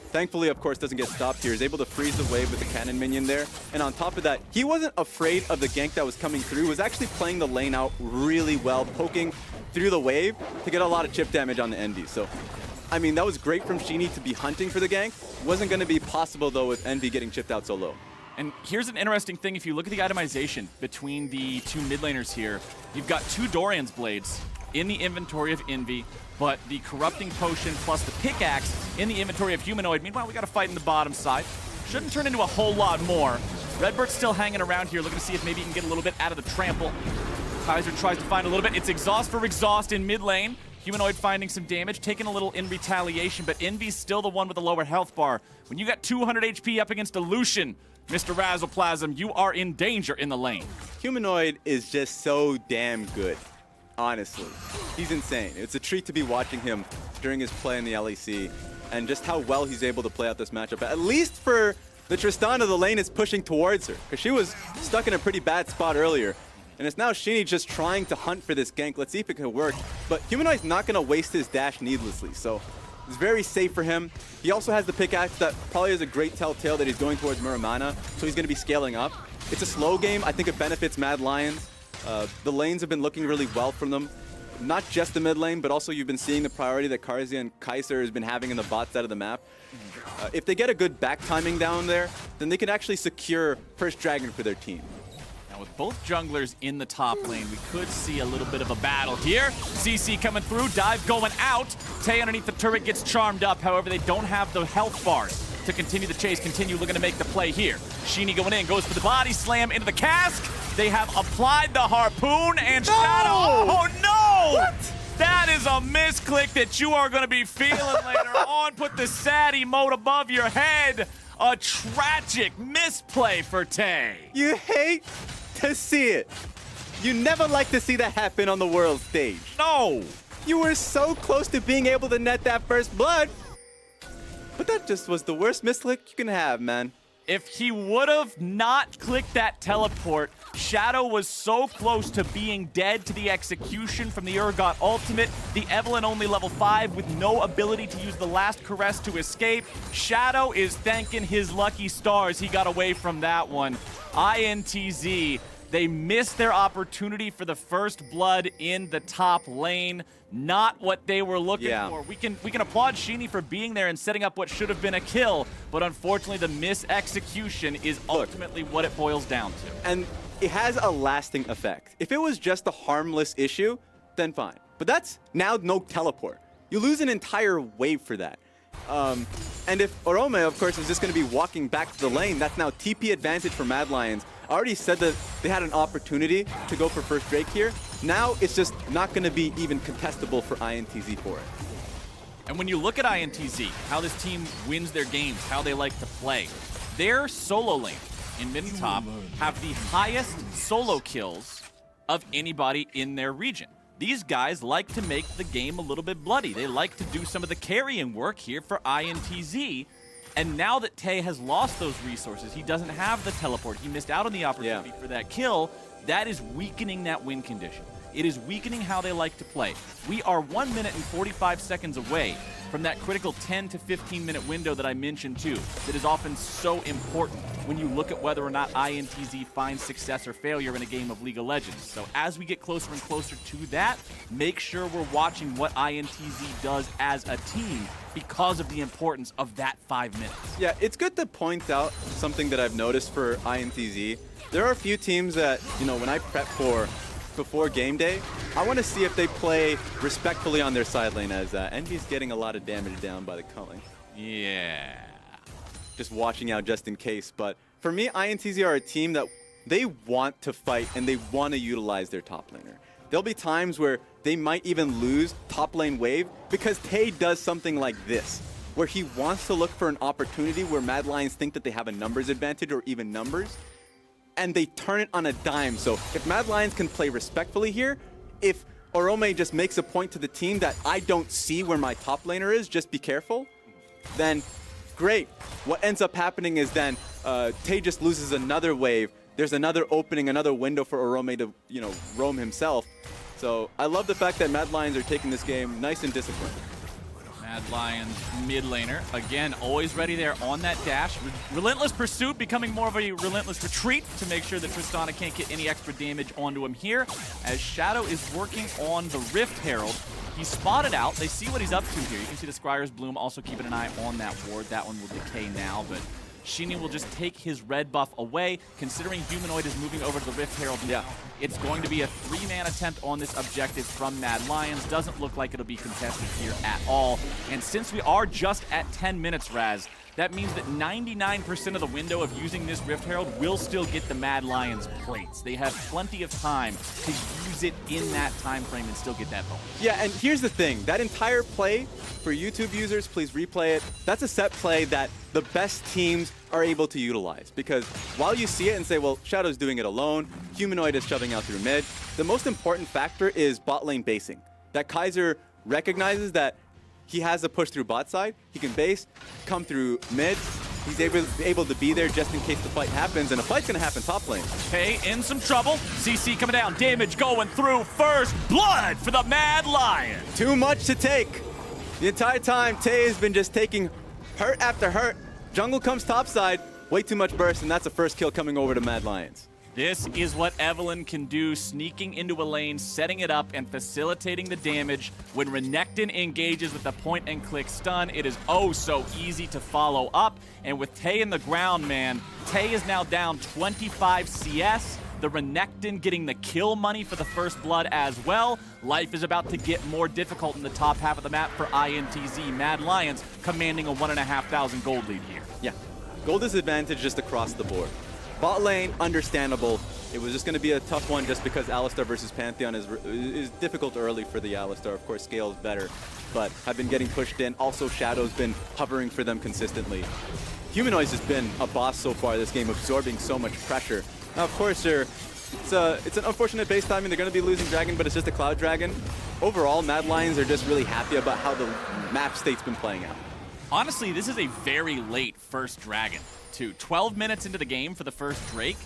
Thankfully, of course, doesn't get stopped here. He's able to freeze the wave with the cannon minion there. And on top of that, he wasn't afraid of the gank that was coming through. He was actually playing the lane out really well, poking through the wave to get a lot of chip damage on the Envy. So, I mean, that was great from Sheeny to be hunting for the gank. Wasn't going to be possible, though, with Envy getting chipped out so low. And here's an interesting thing. If you look at the itemization between the two mid laners here, you've got 2 Dorian's Blades in the inventory of Envy, but the Corrupting Potion plus the Pickaxe in the inventory of Humanoid. Meanwhile, we got a fight in the bottom side. Shouldn't turn into a whole lot more. Redbird's still hanging around here, looking to see if maybe he can get a little bit out of the trample. Kaiser tries to find a little bit. It's exhaust for exhaust in mid lane. Humanoid finding some damage, taking a little in retaliation, but Envy's still the one with the lower health bar. When you got 200 HP up against a Lucian, Mr. Razzleplasm, you are in danger in the lane. Humanoid is just so damn good. Honestly, he's insane. It's a treat to be watching him during his play in the LEC and just how well he's able to play out this matchup. At least for the Tristana, the lane is pushing towards her because she was stuck in a pretty bad spot earlier. And it's now Sheeny just trying to hunt for this gank. Let's see if it can work. But Humanoid's not going to waste his dash needlessly, so it's very safe for him. He also has the pickaxe that probably is a great telltale that he's going towards Muramana, so he's going to be scaling up. It's a slow game. I think it benefits Mad Lions. The lanes have been looking really well from them. Not just the mid lane, but also you've been seeing the priority that Karzia and Kaiser has been having in the bot side of the map. If they get a good back timing down there, then they can actually secure first dragon for their team. Now with both junglers in the top lane, we could see a little bit of a battle here. CC coming through, dive going out. Tay underneath the turret gets charmed up. However, they don't have the health bars to continue the chase, continue looking to make the play here. Sheeny going in, goes for the body slam into the cask. They have applied the harpoon and Shadow. Oh no! What? That is a misclick that you are going to be feeling later on. Put the sad emote above your head. A tragic misplay for Tay. You hate to see it. You never like to see that happen on the world stage. No! You were so close to being able to net that first blood. But that just was the worst misclick you can have, man. If he would have not clicked that teleport, Shadow was so close to being dead to the execution from the Urgot ultimate. The Evelyn only level 5 with no ability to use the last caress to escape. Shadow is thanking his lucky stars he got away from that one. INTZ, they missed their opportunity for the first blood in the top lane. Not what they were looking for. We can applaud Sheeny for being there and setting up what should have been a kill, but unfortunately the mis-execution is ultimately what it boils down to. And it has a lasting effect. If it was just a harmless issue, then fine. But that's now no teleport. You lose an entire wave for that. And if Orome, of course, is just going to be walking back to the lane, that's now TP advantage for Mad Lions. I already said that they had an opportunity to go for first Drake here. Now it's just not going to be even contestable for INTZ for it. And when you look at INTZ, how this team wins their games, how they like to play, their solo lane in mid and top have the highest solo kills of anybody in their region. These guys like to make the game a little bit bloody. They like to do some of the carrying work here for INTZ. And now that Tay has lost those resources, he doesn't have the teleport. He missed out on the opportunity for that kill. That is weakening that win condition. It is weakening how they like to play. We are 1 minute and 45 seconds away from that critical 10 to 15 minute window that I mentioned too, that is often so important when you look at whether or not INTZ finds success or failure in a game of League of Legends. So as we get closer and closer to that, make sure we're watching what INTZ does as a team because of the importance of that 5 minutes. Yeah, it's good to point out something that I've noticed for INTZ. There are a few teams that, you know, when I prep for before game day, I want to see if they play respectfully on their side lane, as Envy's getting a lot of damage down by the culling. Yeah. Just watching out just in case. But for me, INTZ are a team that they want to fight and they want to utilize their top laner. There'll be times where they might even lose top lane wave because Tay does something like this. where he wants to look for an opportunity where Mad Lions think that they have a numbers advantage or even numbers, and they turn it on a dime. So if Mad Lions can play respectfully here, if Orome just makes a point to the team that I don't see where my top laner is, just be careful, then great. What ends up happening is then Tay just loses another wave. There's another opening, another window for Orome to, roam himself. So I love the fact that Mad Lions are taking this game nice and disciplined. Mad Lions mid laner, again, always ready there on that dash. Relentless pursuit becoming more of a relentless retreat to make sure that Tristana can't get any extra damage onto him here. As Shadow is working on the Rift Herald, he's spotted out. They see what he's up to here. You can see the Scryer's Bloom also keeping an eye on that ward. That one will decay now, but Sheeny will just take his red buff away. Considering Humanoid is moving over to the Rift Herald now, it's going to be a 3-man attempt on this objective from Mad Lions. Doesn't look like it'll be contested here at all. And since we are just at 10 minutes, Raz, that means that 99% of the window of using this Rift Herald will still get the Mad Lions plates. They have plenty of time to use it in that time frame and still get that bonus. Yeah, and here's the thing. That entire play, for YouTube users, please replay it. That's a set play that the best teams are able to utilize. Because while you see it and say, well, Shadow's doing it alone, Humanoid is shoving out through mid, the most important factor is bot lane basing. That Kaiser recognizes that he has a push through bot side. He can base, come through mid. He's able to be there just in case the fight happens, and a fight's gonna happen top lane. Tay in some trouble. CC coming down, damage going through. First blood for the Mad Lion. Too much to take. The entire time, Tay has been just taking hurt after hurt. Jungle comes topside, way too much burst, and that's a first kill coming over to Mad Lions. This is what Evelyn can do, sneaking into a lane, setting it up, and facilitating the damage. When Renekton engages with the point-and-click stun, it is oh so easy to follow up. And with Tay in the ground, man, Tay is now down 25 CS. The Renekton getting the kill money for the first blood as well. Life is about to get more difficult in the top half of the map for INTZ. Mad Lions commanding a 1,500 gold lead here. Yeah, gold disadvantage just across the board. Bot lane, understandable. It was just going to be a tough one just because Alistar versus Pantheon is difficult early for the Alistar. Of course, scale is better, but have been getting pushed in. Also, Shadow's been hovering for them consistently. Humanoid's has been a boss so far this game, absorbing so much pressure. Now, of course, it's an unfortunate base timing. They're going to be losing Dragon, but it's just a Cloud Dragon. Overall, Mad Lions are just really happy about how the map state's been playing out. Honestly, this is a very late first Dragon, too. 12 minutes into the game for the first Drake.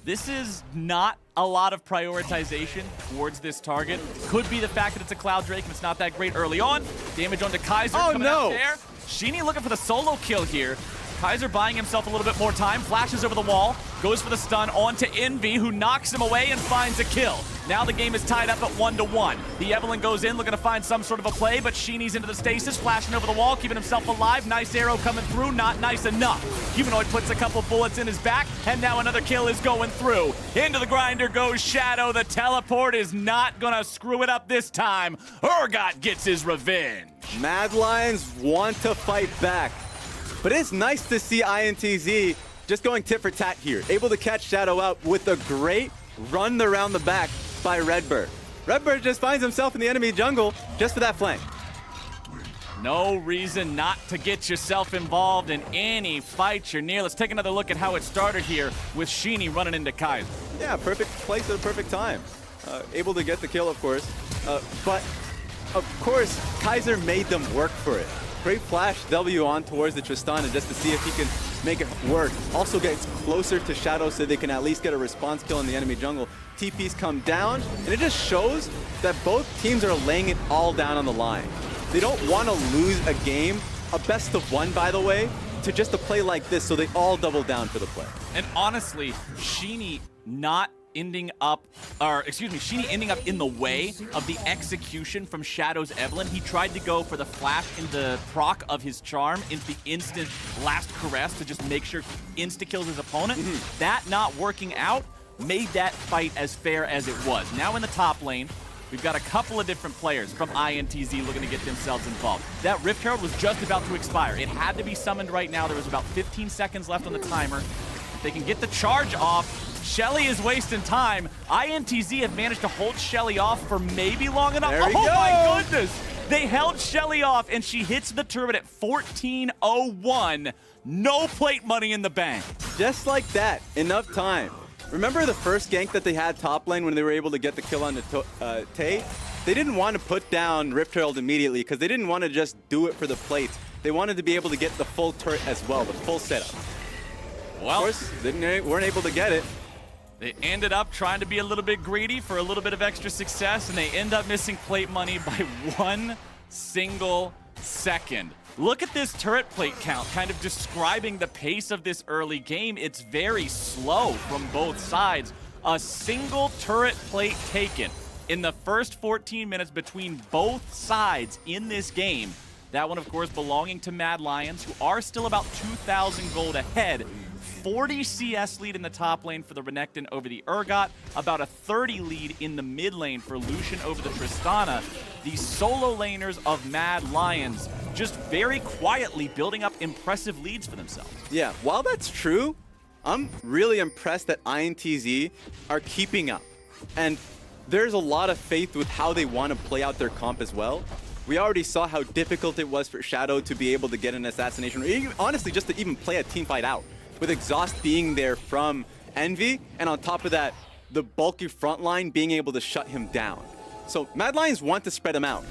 This is not a lot of prioritization towards this target. Could be the fact that it's a Cloud Drake and it's not that great early on. Damage onto Kaiser coming out there. Sheeny looking for the solo kill here. Kaiser buying himself a little bit more time, flashes over the wall, goes for the stun onto Envy, who knocks him away and finds a kill. Now the game is tied up at 1-1. The Evelyn goes in, looking to find some sort of a play, but Sheeny's into the stasis, flashing over the wall, keeping himself alive. Nice arrow coming through, not nice enough. Humanoid puts a couple bullets in his back, and now another kill is going through. Into the grinder goes Shadow. The teleport is not gonna screw it up this time. Urgot gets his revenge. Mad Lions want to fight back. But it's nice to see INTZ just going tit for tat here. Able to catch Shadow out with a great run around the back by Redbird. Redbird just finds himself in the enemy jungle just for that flank. No reason not to get yourself involved in any fight you're near. Let's take another look at how it started here with Sheeny running into Kaiser. Yeah, perfect place at the perfect time. Able to get the kill, of course. But, of course, Kaiser made them work for it. Great flash W on towards the Tristana just to see if he can make it work. Also gets closer to Shadow so they can at least get a response kill in the enemy jungle. TPs come down, and it just shows that both teams are laying it all down on the line. They don't want to lose a game, a best of one, by the way, to just a play like this, so they all double down for the play. And honestly, Sheeny ending up in the way of the execution from Shadow's Evelyn. He tried to go for the flash in the proc of his charm into the instant last caress to just make sure he insta-kills his opponent. That not working out made that fight as fair as it was. Now in the top lane, we've got a couple of different players from INTZ looking to get themselves involved. That Rift Herald was just about to expire. It had to be summoned right now. There was about 15 seconds left on the timer. If they can get the charge off, Shelly is wasting time. INTZ have managed to hold Shelly off for maybe long enough. There we Oh go. my goodness! They held Shelly off, and she hits the turret at 14:01. No plate money in the bank. Just like that, enough time. Remember the first gank that they had top lane when they were able to get the kill on the Tay? They didn't want to put down Rift Herald immediately because they didn't want to just do it for the plates. They wanted to be able to get the full turret as well, the full setup. Well, Of course, weren't able to get it. they ended up trying to be a little bit greedy for a little bit of extra success, and they end up missing plate money by 1 single second. Look at this turret plate count, kind of describing the pace of this early game. It's very slow from both sides. A single turret plate taken in the first 14 minutes between both sides in this game. That one, of course, belonging to Mad Lions, who are still about 2,000 gold ahead. 40 CS lead in the top lane for the Renekton over the Urgot, about a 30 lead in the mid lane for Lucian over the Tristana. The solo laners of Mad Lions just very quietly building up impressive leads for themselves. Yeah, while that's true, I'm really impressed that INTZ are keeping up. And there's a lot of faith with how they want to play out their comp as well. We already saw how difficult it was for Shadow to be able to get an assassination, or even, honestly, just to even play a team fight out, with Exhaust being there from Envy, and on top of that, the bulky front line being able to shut him down. So Mad Lions want to spread him out.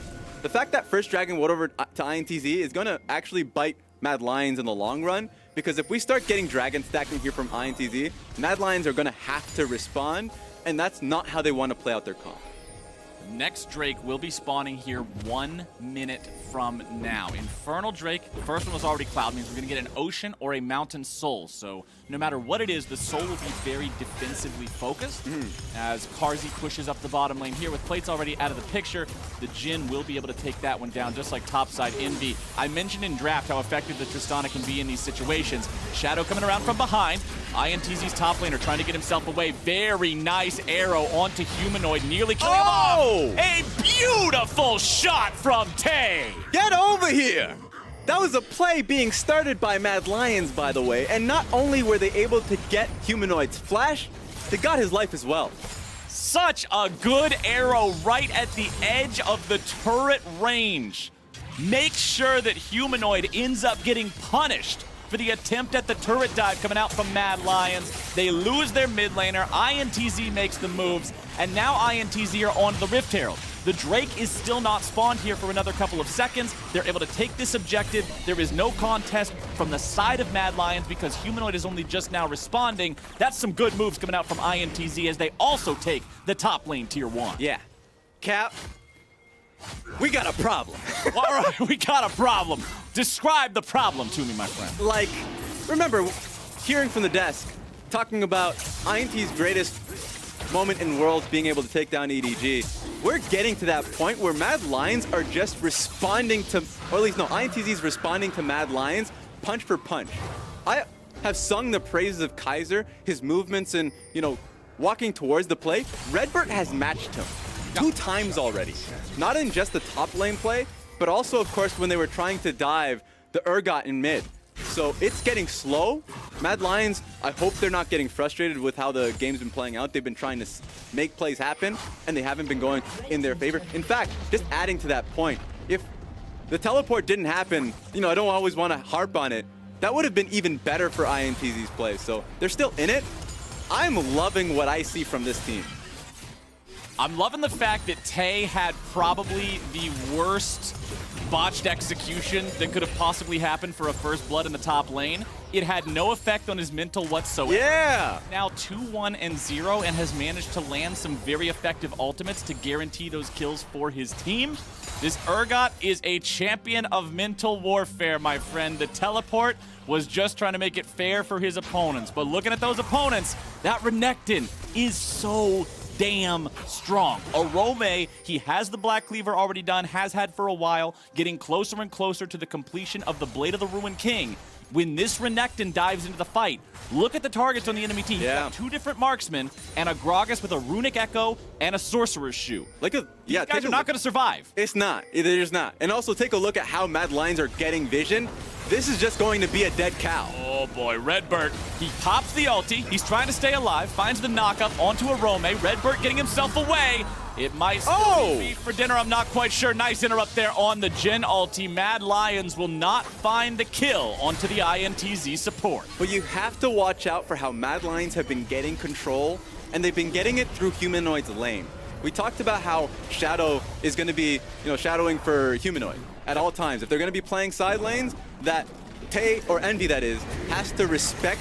The fact that First Dragon went over to INTZ is going to actually bite Mad Lions in the long run, because if we start getting Dragon stacking here from INTZ, Mad Lions are going to have to respond, and that's not how they want to play out their comp. Next Drake will be spawning here 1 minute from now. Infernal Drake, the first one was already Cloud, means we're going to get an Ocean or a Mountain Soul. So no matter what it is, the Soul will be very defensively focused. As Karzi pushes up the bottom lane here with plates already out of the picture, the Jhin will be able to take that one down just like topside Envy. I mentioned in draft how effective the Tristana can be in these situations. Shadow coming around from behind. INTZ's top laner trying to get himself away. Very nice arrow onto Humanoid, nearly killing him off. A beautiful shot from Tay. Get over here! That was a play being started by Mad Lions, by the way, and not only were they able to get Humanoid's flash, they got his life as well. Such a good arrow right at the edge of the turret range. Make sure that Humanoid ends up getting punished for the attempt at the turret dive coming out from Mad Lions. They lose their mid laner. INTZ makes the moves, and now INTZ are on the Rift Herald. The Drake is still not spawned here for another couple of seconds. They're able to take this objective. There is no contest from the side of Mad Lions because Humanoid is only just now responding. That's some good moves coming out from INTZ as they also take the top lane tier 1. Yeah. Cap, we got a problem. All right, we got a problem. Describe the problem to me, my friend. Like, remember, hearing from the desk, talking about INT's greatest moment in Worlds being able to take down EDG. We're getting to that point where Mad Lions are just responding to, or at least no, INTZ's responding to Mad Lions punch for punch. I have sung the praises of Kaiser, his movements and, walking towards the play. Redbird has matched him 2 times already. Not in just the top lane play, but also, of course, when they were trying to dive the Urgot in mid. So it's getting slow. Mad Lions, I hope they're not getting frustrated with how the game's been playing out. They've been trying to make plays happen, and they haven't been going in their favor. In fact, just adding to that point, if the teleport didn't happen, I don't always want to harp on it, that would have been even better for INTZ's play. So they're still in it. I'm loving what I see from this team. I'm loving the fact that Tay had probably the worst botched execution that could have possibly happened for a first blood in the top lane. It had no effect on his mental whatsoever. Yeah! Now 2-1 and 0 and has managed to land some very effective ultimates to guarantee those kills for his team. This Urgot is a champion of mental warfare, my friend. The teleport was just trying to make it fair for his opponents. But looking at those opponents, that Renekton is so damn strong. Arome, he has the Black Cleaver already done, has had for a while, getting closer and closer to the completion of the Blade of the Ruined King. When this Renekton dives into the fight, look at the targets on the enemy team. Yeah. You've got 2 different marksmen and a Gragas with a Runic Echo and a Sorcerer's Shoe. These guys are not going to survive. It's not. They're just not. And also take a look at how Mad Lions are getting vision. This is just going to be a dead cow. Oh boy, Redbird, he pops the ulti. He's trying to stay alive, finds the knockup onto a Rome. Redbird getting himself away. It might still be beef for dinner, I'm not quite sure. Nice interrupt there on the Jhin ulti. Mad Lions will not find the kill onto the INTZ support. But you have to watch out for how Mad Lions have been getting control, and they've been getting it through Humanoid's lane. We talked about how Shadow is going to be, shadowing for Humanoid at all times. If they're going to be playing side lanes, that Tay, or Envy that is, has to respect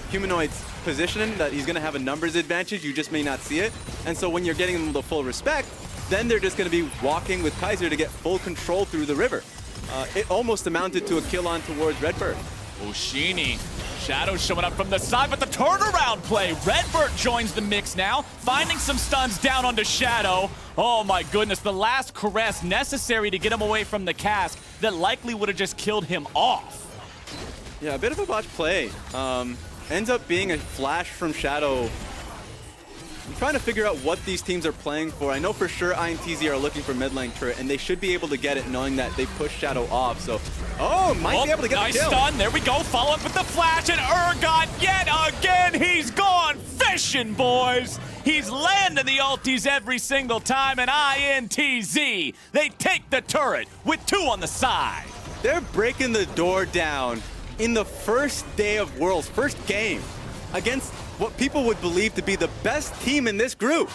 Humanoid's position, that he's going to have a numbers advantage, you just may not see it. And so when you're getting them the full respect, then they're just going to be walking with Kaiser to get full control through the river. It almost amounted to a kill on towards Redbird. Oshini, Shadow showing up from the side, but the turnaround play. Redbird joins the mix now, finding some stuns down onto Shadow. Oh my goodness, the last caress necessary to get him away from the cask that likely would have just killed him off. Yeah, a bit of a botch play. Ends up being a flash from Shadow. I'm trying to figure out what these teams are playing for. I know for sure INTZ are looking for mid lane turret, and they should be able to get it knowing that they pushed Shadow off. So, might be able to get nice the kill. Stun. There we go. Follow up with the flash, and Urgot yet again. He's gone fishing, boys. He's landing the ultis every single time, and INTZ, they take the turret with 2 on the side. They're breaking the door down in the first day of Worlds, first game, against what people would believe to be the best team in this group.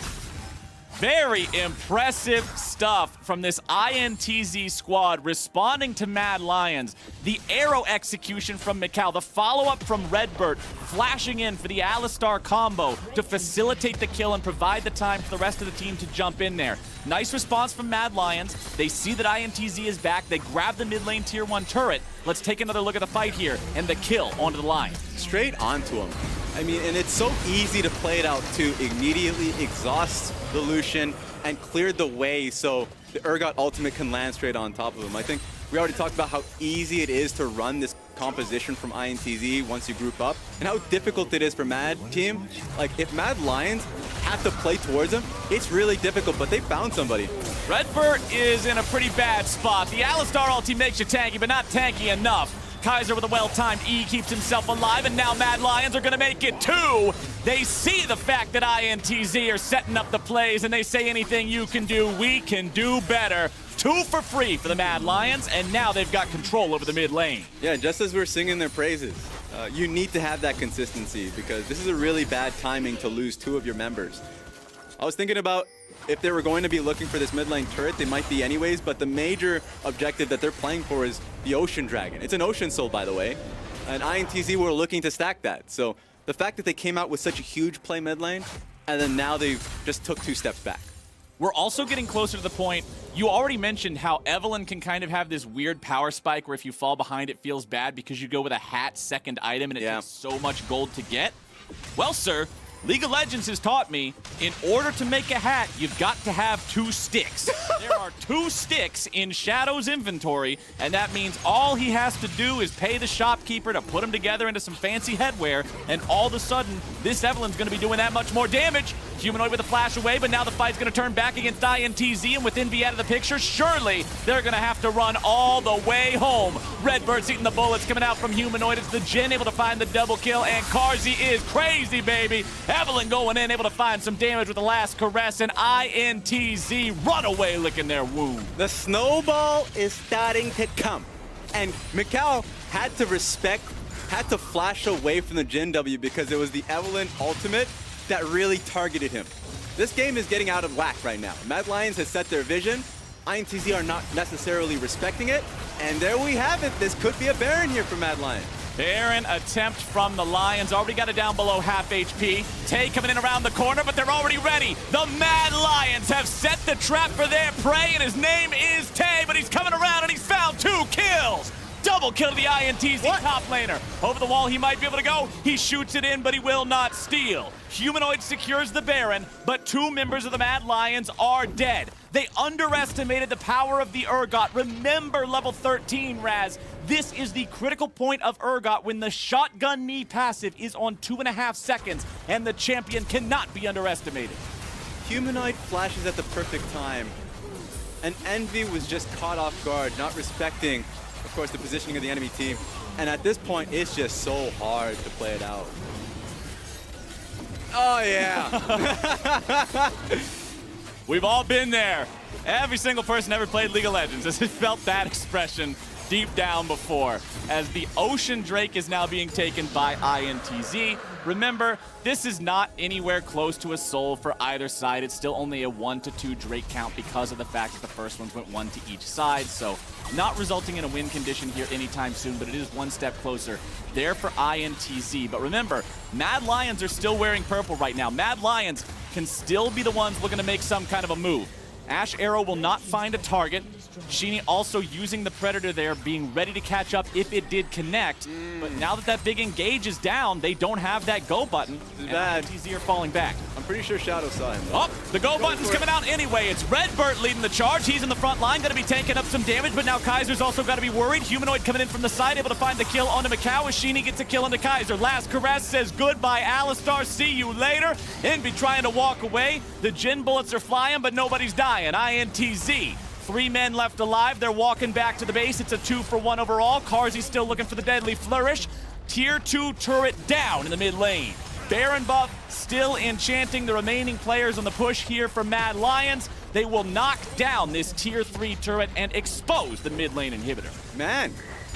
Very impressive stuff from this INTZ squad responding to Mad Lions. The arrow execution from Mikal, the follow-up from Redbird, flashing in for the Alistar combo to facilitate the kill and provide the time for the rest of the team to jump in there. Nice response from Mad Lions. They see that INTZ is back. They grab the mid lane tier 1 turret. Let's take another look at the fight here and the kill onto the line. Straight onto him. I mean, and it's so easy to play it out to immediately exhaust the Lucian and clear the way so the Urgot ultimate can land straight on top of him. I think we already talked about how easy it is to run this composition from INTZ once you group up, and how difficult it is for Mad team. Like, if Mad Lions have to play towards them, it's really difficult, but they found somebody. Redbird is in a pretty bad spot. The Alistar ulti makes you tanky, but not tanky enough. Kaiser with a well-timed E keeps himself alive, and now Mad Lions are going to make it 2. They see the fact that INTZ are setting up the plays, and they say anything you can do, we can do better. 2 for free for the Mad Lions, and now they've got control over the mid lane. Yeah, just as we're singing their praises, you need to have that consistency, because this is a really bad timing to lose 2 of your members. I was thinking about if they were going to be looking for this mid lane turret, they might be anyways, but the major objective that they're playing for is the Ocean Dragon. It's an Ocean Soul, by the way, and INTZ were looking to stack that. So the fact that they came out with such a huge play mid lane, and then now they just took 2 steps back. We're also getting closer to the point, you already mentioned how Evelynn can kind of have this weird power spike where if you fall behind it feels bad because you go with a hat second item and it takes so much gold to get. Well, sir, League of Legends has taught me, in order to make a hat, you've got to have 2 sticks. There are 2 sticks in Shadow's inventory, and that means all he has to do is pay the shopkeeper to put them together into some fancy headwear, and all of a sudden, this Evelynn's going to be doing that much more damage. Humanoid with a flash away, but now the fight's going to turn back against INTZ, and with Envy out of the picture, surely they're going to have to run all the way home. Redbird's eating the bullets coming out from Humanoid. It's the Jhin able to find the double kill, and Carzzy is crazy, baby. Evelynn going in, able to find some damage with the last caress, and INTZ run away licking their wound. The snowball is starting to come, and Mikal had to flash away from the Jhin W because it was the Evelynn ultimate that really targeted him. This game is getting out of whack right now. Mad Lions has set their vision. INTZ are not necessarily respecting it, and there we have it. This could be a Baron here for Mad Lions. Baron attempt from the Lions. Already got it down below half HP. Tay coming in around the corner, but they're already ready. The Mad Lions have set the trap for their prey, and his name is Tay, but he's coming around and he's found 2 kills. Double kill to the INTZ top laner. Over the wall he might be able to go. He shoots it in, but he will not steal. Humanoid secures the Baron, but 2 members of the Mad Lions are dead. They underestimated the power of the Urgot. Remember level 13, Raz. This is the critical point of Urgot when the shotgun knee passive is on 2.5 seconds, and the champion cannot be underestimated. Humanoid flashes at the perfect time, and Envy was just caught off guard, not respecting, of course, the positioning of the enemy team. And at this point, it's just so hard to play it out. Oh, yeah. We've all been there. Every single person ever played League of Legends has felt that expression deep down before, as the Ocean Drake is now being taken by INTZ. Remember, this is not anywhere close to a soul for either side. It's still only a 1 to 2 Drake count because of the fact that the first ones went 1 to each side, so not resulting in a win condition here anytime soon, but it is one step closer there for INTZ. But remember, Mad Lions are still wearing purple right now. Mad Lions can still be the ones looking to make some kind of a move. Ash Arrow will not find a target. Sheeny also using the Predator there, being ready to catch up if it did connect. But now that that big engage is down, they don't have that go button. This is bad. INTZ are falling back. I'm pretty sure Shadow saw him. Oh, the go button's coming out anyway. It's Redbert leading the charge. He's in the front line, going to be taking up some damage, but now Kaiser's also got to be worried. Humanoid coming in from the side, able to find the kill onto Macau as Sheeny gets a kill onto Kaiser. Last Caress says goodbye, Alistar. See you later. Envy trying to walk away. The Jin bullets are flying, but nobody's dying. INTZ. 3 men left alive. They're walking back to the base. It's a 2-for-1 overall. Carzzy still looking for the deadly flourish. Tier 2 turret down in the mid lane. Baron buff still enchanting the remaining players on the push here for Mad Lions. They will knock down this Tier 3 turret and expose the mid lane inhibitor. Man,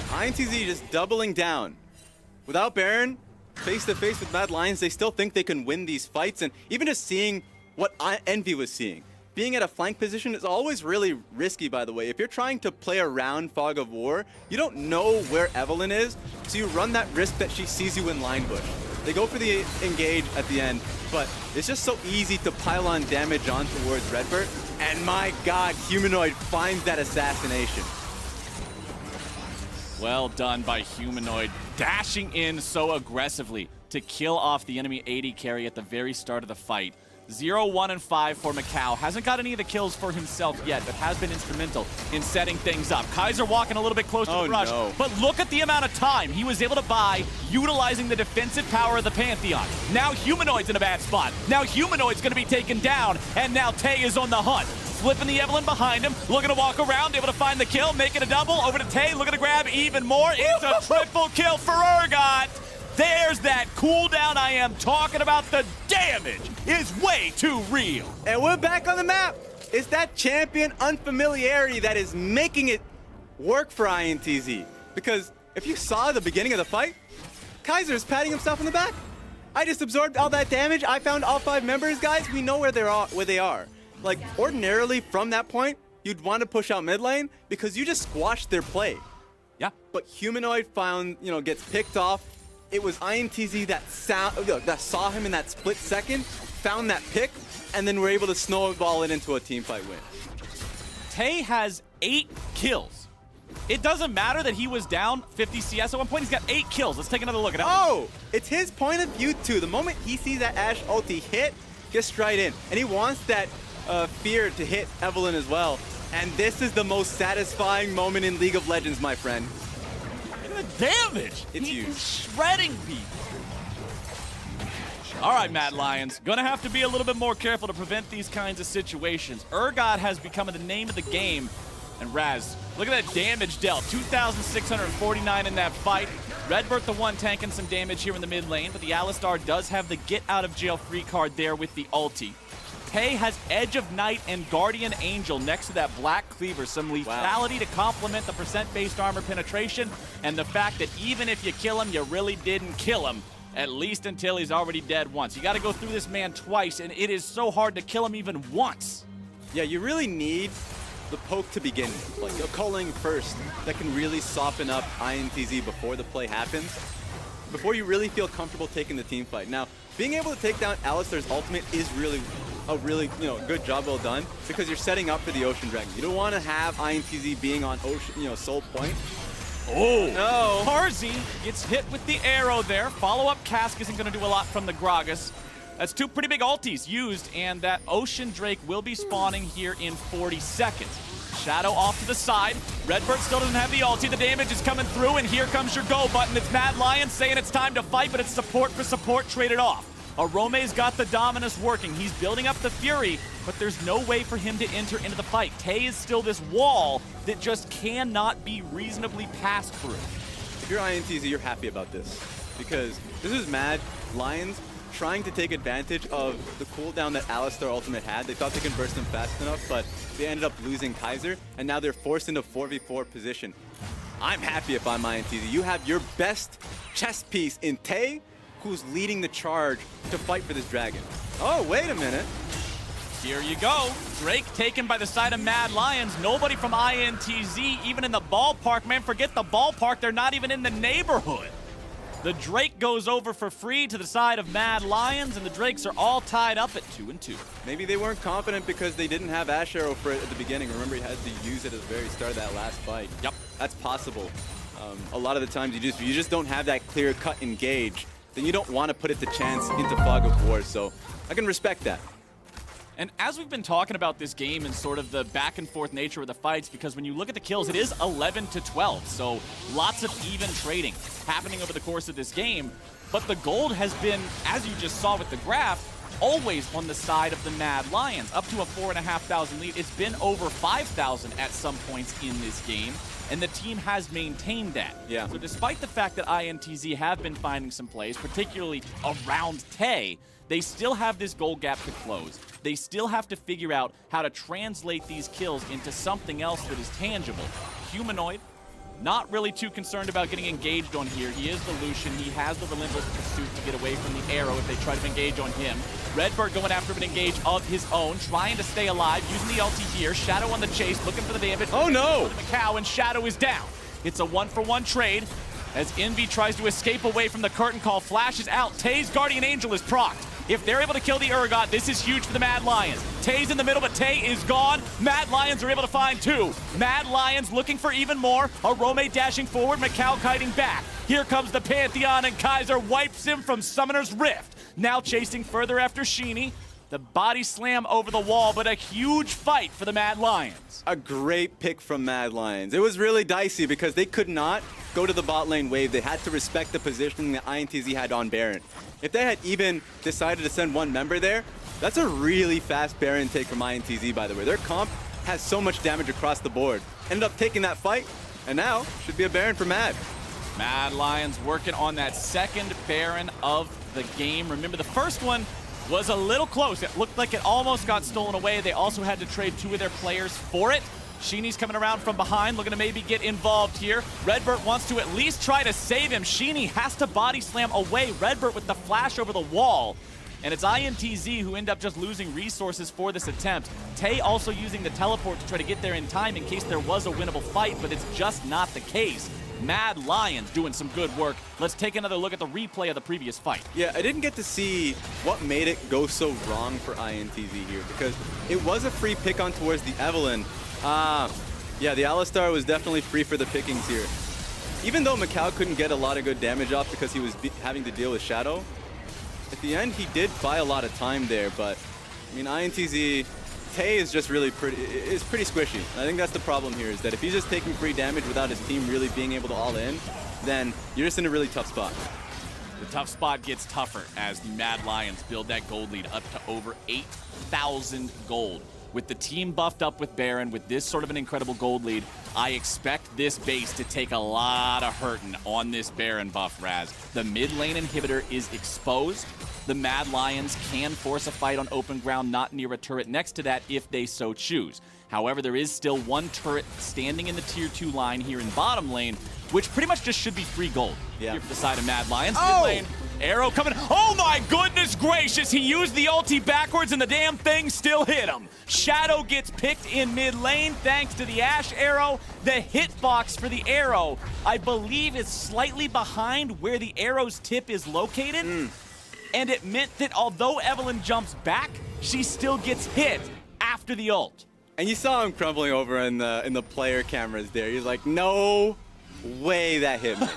INTZ just doubling down. Without Baron, face to face with Mad Lions, they still think they can win these fights. And even just seeing what Envy was seeing, being at a flank position is always really risky, by the way. If you're trying to play around Fog of War, you don't know where Evelyn is, so you run that risk that she sees you in line bush. They go for the engage at the end, but it's just so easy to pile on damage on towards Redbert. And my god, Humanoid finds that assassination. Well done by Humanoid, dashing in so aggressively to kill off the enemy AD carry at the very start of the fight. 0, 1, and 5 for Macau. Hasn't got any of the kills for himself yet, but has been instrumental in setting things up. Kaiser walking a little bit close to the rush, but look at the amount of time he was able to buy utilizing the defensive power of the Pantheon. Now Humanoid's in a bad spot. Now Humanoid's going to be taken down, and now Tay is on the hunt. Flipping the Evelyn behind him, looking to walk around, able to find the kill, making a double, over to Tay, looking to grab even more. It's a triple kill for Urgot. There's that cooldown I am talking about. The damage is way too real. And we're back on the map. It's that champion unfamiliarity that is making it work for INTZ. Because if you saw the beginning of the fight, Kaiser's patting himself on the back. I just absorbed all that damage. I found all 5 members, guys. We know where they are. Like, ordinarily from that point, you'd want to push out mid lane because you just squashed their play. Yeah. But Humanoid found, gets picked off. It was INTZ that saw him in that split second, found that pick, and then were able to snowball it into a teamfight win. Tay has 8 kills. It doesn't matter that he was down 50 CS at one point. He's got 8 kills. Let's take another look at it. Oh, it's his point of view too. The moment he sees that Ashe ulti hit, gets right in. And he wants that fear to hit Evelyn as well. And this is the most satisfying moment in League of Legends, my friend. The damage. It's He's huge. shredding people. All right, Mad Lions. Gonna have to be a little bit more careful to prevent these kinds of situations. Urgot has become the name of the game. And Raz, look at that damage dealt. 2,649 in that fight. Redbert the one tanking some damage here in the mid lane, but the Alistar does have the get out of jail free card there with the ulti. Tay has Edge of Night and Guardian Angel next to that Black Cleaver. Some lethality to complement the percent-based armor penetration, and the fact that even if you kill him, you really didn't kill him, at least until he's already dead once. You got to go through this man twice, and it is so hard to kill him even once. Yeah, you really need the poke to begin with. Like a culling first that can really soften up INTZ before the play happens, before you really feel comfortable taking the team fight. Now, being able to take down Alistar's ultimate is really a good job well done, because you're setting up for the Ocean Dragon. You don't want to have INTZ being on Ocean, Soul Point. Oh, no. Carzzy gets hit with the arrow there. Follow-up cask isn't going to do a lot from the Gragas. That's 2 pretty big ultis used, and that Ocean Drake will be spawning here in 40 seconds. Shadow off to the side. Redbert still doesn't have the ulti. The damage is coming through, and here comes your go button. It's Mad Lion saying it's time to fight, but it's support for support traded off. Arome's got the Dominus working. He's building up the Fury, but there's no way for him to enter into the fight. Tay is still this wall that just cannot be reasonably passed through. if you're INTZ, you're happy about this. Because this is Mad Lions trying to take advantage of the cooldown that Alistar Ultimate had. They thought they could burst him fast enough, but they ended up losing Kaiser, and now they're forced into 4v4 position. I'm happy if I'm INTZ. You have your best chess piece in Tay, who's leading the charge to fight for this dragon. Oh, wait a minute. Here you go. Drake taken by the side of Mad Lions. Nobody from INTZ even in the ballpark. Man, forget the ballpark. They're not even in the neighborhood. The Drake goes over for free to the side of Mad Lions, and the Drakes are all tied up at 2-2. Maybe they weren't confident because they didn't have Ash Arrow for it at the beginning. Remember, he had to use it at the very start of that last fight. Yep. That's possible. A lot of the times you just don't have that clear-cut engage. Then you don't want to put it to chance into Fog of War, so I can respect that. And as we've been talking about this game and sort of the back and forth nature of the fights, because when you look at the kills, it is 11-12. So lots of even trading happening over the course of this game. But the gold has been, as you just saw with the graph, always on the side of the Mad Lions, up to a 4,500 lead. It's been over 5,000 at some points in this game, and the team has maintained that. Yeah. So despite the fact that INTZ have been finding some plays, particularly around Tay, they still have this gold gap to close. They still have to figure out how to translate these kills into something else that is tangible. Humanoid, not really too concerned about getting engaged on here. He is the Lucian. He has the Relentless Pursuit to get away from the arrow if they try to engage on him. Redbird going after an engage of his own, trying to stay alive, using the ulti here. Shadow on the chase, looking for the damage. Oh no! Macau, and Shadow is down. It's a 1-for-1 trade as Envy tries to escape away from the curtain call. Flash is out. Tay's Guardian Angel is procced. If they're able to kill the Urgot, this is huge for the Mad Lions. Tay's in the middle, but Tay is gone. Mad Lions are able to find two. Mad Lions looking for even more. Arome dashing forward, Macau kiting back. Here comes the Pantheon, and Kaiser wipes him from Summoner's Rift. Now chasing further after Sheeny. The body slam over the wall, but a huge fight for the Mad Lions. A great pick from Mad Lions. It was really dicey because they could not go to the bot lane wave. They had to respect the positioning that INTZ had on Baron. If they had even decided to send one member there, that's a really fast Baron take from INTZ, by the way. Their comp has so much damage across the board. Ended up taking that fight, and now should be a Baron for Mad. Mad Lions working on that second Baron of the game. Remember, the first one was a little close. It looked like it almost got stolen away. They also had to trade two of their players for it. Sheeny's coming around from behind, looking to maybe get involved here. Redbird wants to at least try to save him. Sheeny has to body slam away. Redbird with the flash over the wall. And it's INTZ who end up just losing resources for this attempt. Tay also using the teleport to try to get there in time in case there was a winnable fight, but it's just not the case. Mad Lions doing some good work. Let's take another look at the replay of the previous fight. Yeah, I didn't get to see what made it go so wrong for INTZ here because it was a free pick on towards the Evelynn. Yeah, the Alistar was definitely free for the pickings here. Even though Macau couldn't get a lot of good damage off because he was having to deal with Shadow, at the end he did buy a lot of time there, but I mean INTZ, Tay is just really pretty squishy. And I think that's the problem here, is that if he's just taking free damage without his team really being able to all in, then you're just in a really tough spot. The tough spot gets tougher as the Mad Lions build that gold lead up to over 8,000 gold. With the team buffed up with Baron, with this sort of an incredible gold lead, I expect this base to take a lot of hurting on this Baron buff, Raz. The mid lane inhibitor is exposed. The Mad Lions can force a fight on open ground, not near a turret next to that if they so choose. However, there is still one turret standing in the tier 2 line here in bottom lane, which pretty much just should be free gold here for the side of Mad Lions. Oh! Mid lane, arrow coming. Oh my goodness gracious, he used the ulti backwards and the damn thing still hit him. Shadow gets picked in mid lane thanks to the Ash arrow. The hitbox for the arrow, I believe, is slightly behind where the arrow's tip is located. And it meant that although Evelynn jumps back, she still gets hit after the ult. And you saw him crumbling over in the player cameras there. He's like, no way that hit me.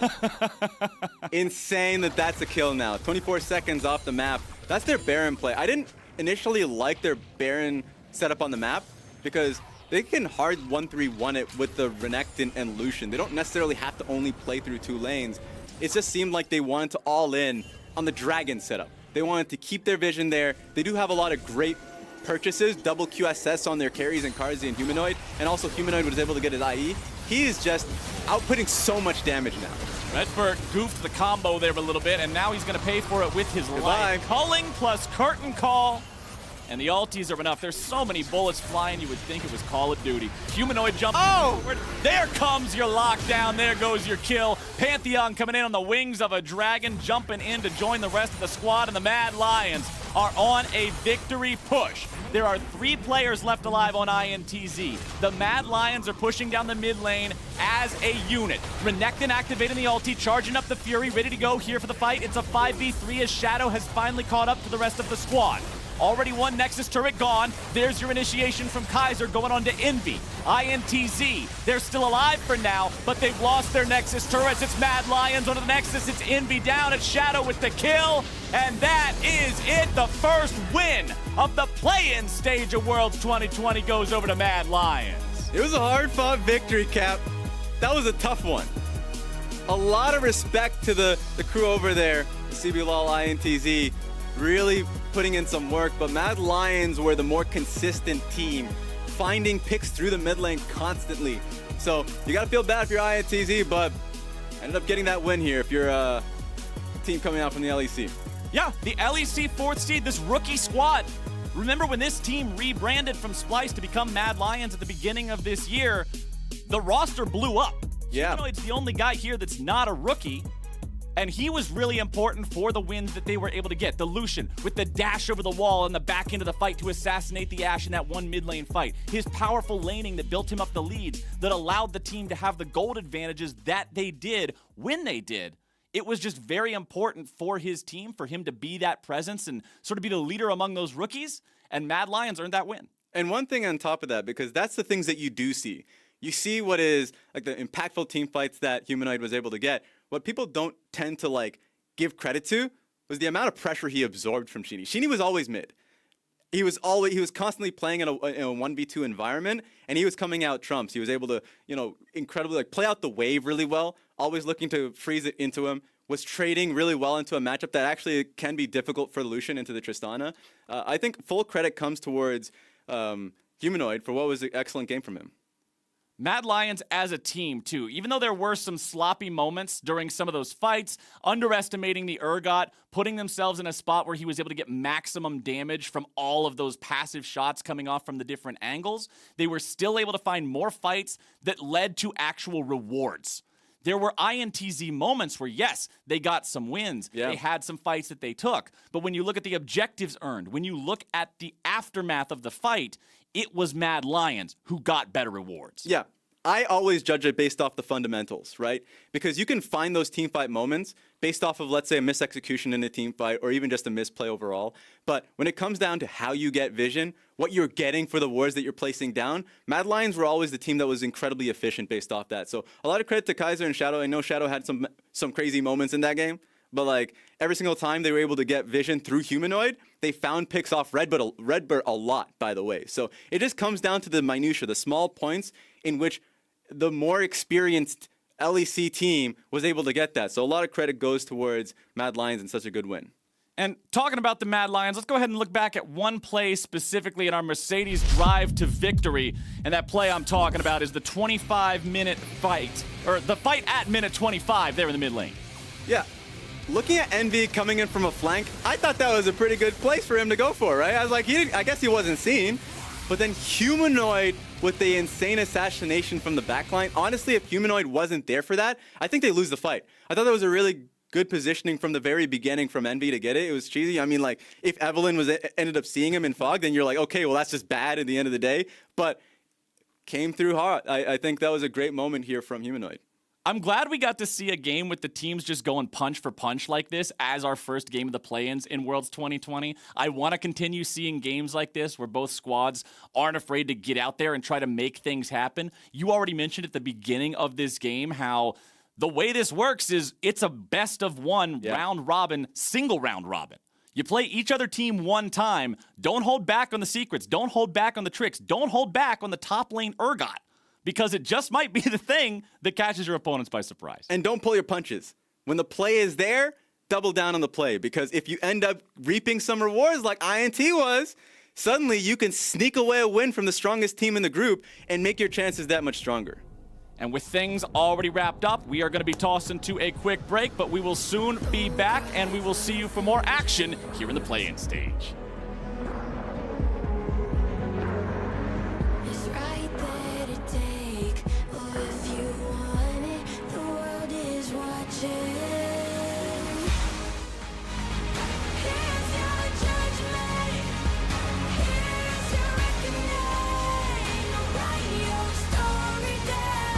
Insane that that's a kill now. 24 seconds off the map. That's their Baron play. I didn't initially like their Baron setup on the map because they can hard 1-3-1 it with the Renekton and Lucian. They don't necessarily have to only play through 2 lanes. It just seemed like they wanted to all in on the Dragon setup. They wanted to keep their vision there. They do have a lot of great purchases, double QSS on their carries and Karzi and Humanoid, and also Humanoid was able to get his IE. he is just outputting so much damage now. Redbert goofed the combo there a little bit, and now he's going to pay for it with his life. Culling plus curtain call, and the ultis are enough. There's so many bullets flying, you would think it was Call of Duty. Humanoid jump forward. There comes your lockdown. There goes your kill. Pantheon coming in on the wings of a dragon, jumping in to join the rest of the squad, and the Mad Lions are on a victory push. There are 3 players left alive on INTZ. The Mad Lions are pushing down the mid lane as a unit. Renekton activating the ulti, charging up the Fury, ready to go here for the fight. It's a 5v3 as Shadow has finally caught up to the rest of the squad. Already one Nexus turret gone. There's your initiation from Kaiser going on to Envy. INTZ, they're still alive for now, but they've lost their Nexus turrets. It's Mad Lions onto the Nexus. It's Envy down. It's Shadow with the kill. And that is it. The first win of the play-in stage of Worlds 2020 goes over to Mad Lions. It was a hard-fought victory, Cap. That was a tough one. A lot of respect to the crew over there, the CBLOL INTZ, really putting in some work, but Mad Lions were the more consistent team, finding picks through the mid lane constantly. So you gotta feel bad for your INTZ, but ended up getting that win here if you're a team coming out from the LEC. Yeah, the LEC 4th seed, this rookie squad. Remember when this team rebranded from Splice to become Mad Lions at the beginning of this year, the roster blew up. Yeah. Humanoid's the only guy here that's not a rookie. And he was really important for the wins that they were able to get. The Lucian with the dash over the wall and the back end of the fight to assassinate the Ashe in that one mid lane fight. His powerful laning that built him up the leads, that allowed the team to have the gold advantages that they did when they did. It was just very important for his team, for him to be that presence and sort of be the leader among those rookies. And Mad Lions earned that win. And one thing on top of that, because that's the things that you do see. You see what is like the impactful team fights that Humanoid was able to get. What people don't tend to like give credit to was the amount of pressure he absorbed from Sheeny. Sheeny was always mid. He was constantly playing in a 1v2 environment, and he was coming out trumps. He was able to, incredibly like play out the wave really well, always looking to freeze it into him, was trading really well into a matchup that actually can be difficult for Lucian into the Tristana. I think full credit comes towards Humanoid for what was an excellent game from him. Mad Lions as a team, too. Even though there were some sloppy moments during some of those fights, underestimating the Urgot, putting themselves in a spot where he was able to get maximum damage from all of those passive shots coming off from the different angles, they were still able to find more fights that led to actual rewards. There were INTZ moments where, yes, they got some wins. Yeah. They had some fights that they took. But when you look at the objectives earned, when you look at the aftermath of the fight, it was Mad Lions who got better rewards. Yeah. I always judge it based off the fundamentals, right? Because you can find those team fight moments based off of, let's say, a misexecution in a team fight or even just a misplay overall. But when it comes down to how you get vision, what you're getting for the wards that you're placing down, Mad Lions were always the team that was incredibly efficient based off that. So a lot of credit to Kaiser and Shadow. I know Shadow had some crazy moments in that game, but like every single time they were able to get vision through Humanoid, they found picks off Redbird a lot, by the way. So it just comes down to the minutia, the small points in which the more experienced LEC team was able to get that. So a lot of credit goes towards Mad Lions and such a good win. And talking about the Mad Lions, let's go ahead and look back at one play specifically in our Mercedes drive to victory. And that play I'm talking about is the 25-minute fight, or the fight at minute 25 there in the mid lane. Yeah. Looking at Envy coming in from a flank, I thought that was a pretty good place for him to go for, right? I was like, I guess he wasn't seen. But then Humanoid with the insane assassination from the backline. Honestly, if Humanoid wasn't there for that, I think they lose the fight. I thought that was a really good positioning from the very beginning from Envy to get it. It was cheesy. I mean, like, if Evelyn ended up seeing him in Fog, then you're like, okay, well, that's just bad at the end of the day. But came through hard. I think that was a great moment here from Humanoid. I'm glad we got to see a game with the teams just going punch for punch like this as our first game of the play-ins in Worlds 2020. I want to continue seeing games like this where both squads aren't afraid to get out there and try to make things happen. You already mentioned at the beginning of this game how the way this works is it's a best of one round robin, single round robin. You play each other team one time. Don't hold back on the secrets. Don't hold back on the tricks. Don't hold back on the top lane Urgot. Because it just might be the thing that catches your opponents by surprise. And don't pull your punches. When the play is there, double down on the play. Because if you end up reaping some rewards like INT was, suddenly you can sneak away a win from the strongest team in the group and make your chances that much stronger. And with things already wrapped up, we are going to be tossed into a quick break, but we will soon be back, and we will see you for more action here in the play-in stage. It's right there to take. Oh, if you want it, the world is watching. Here's your judgment. Here's your reckoning. Write your story down.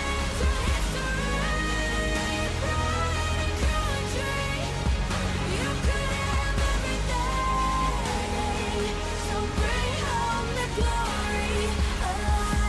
Enter history. Pride and country. You could have everything. So bring home the glory alive.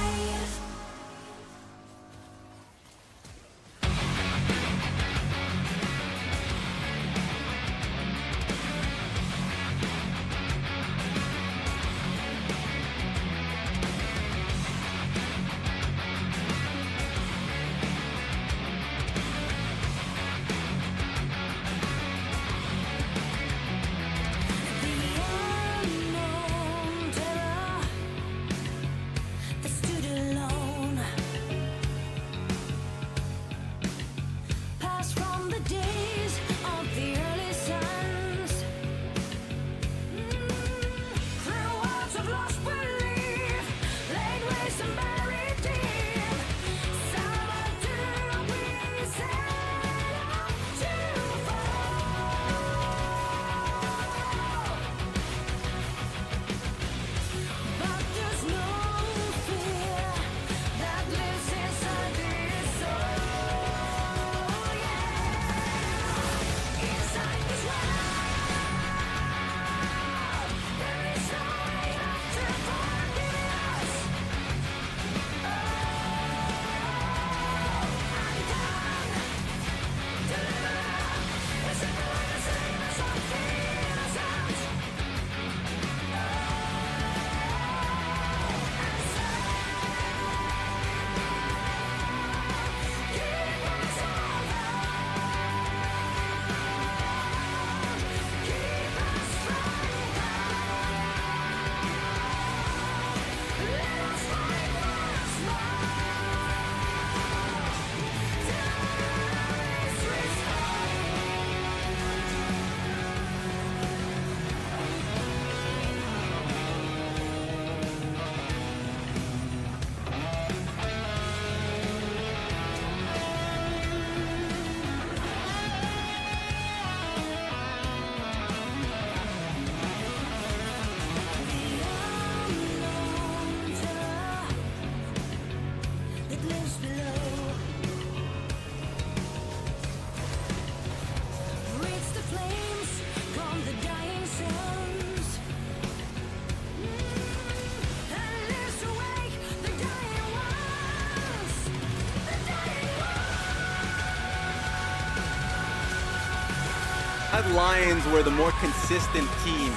Mad Lions were the more consistent team.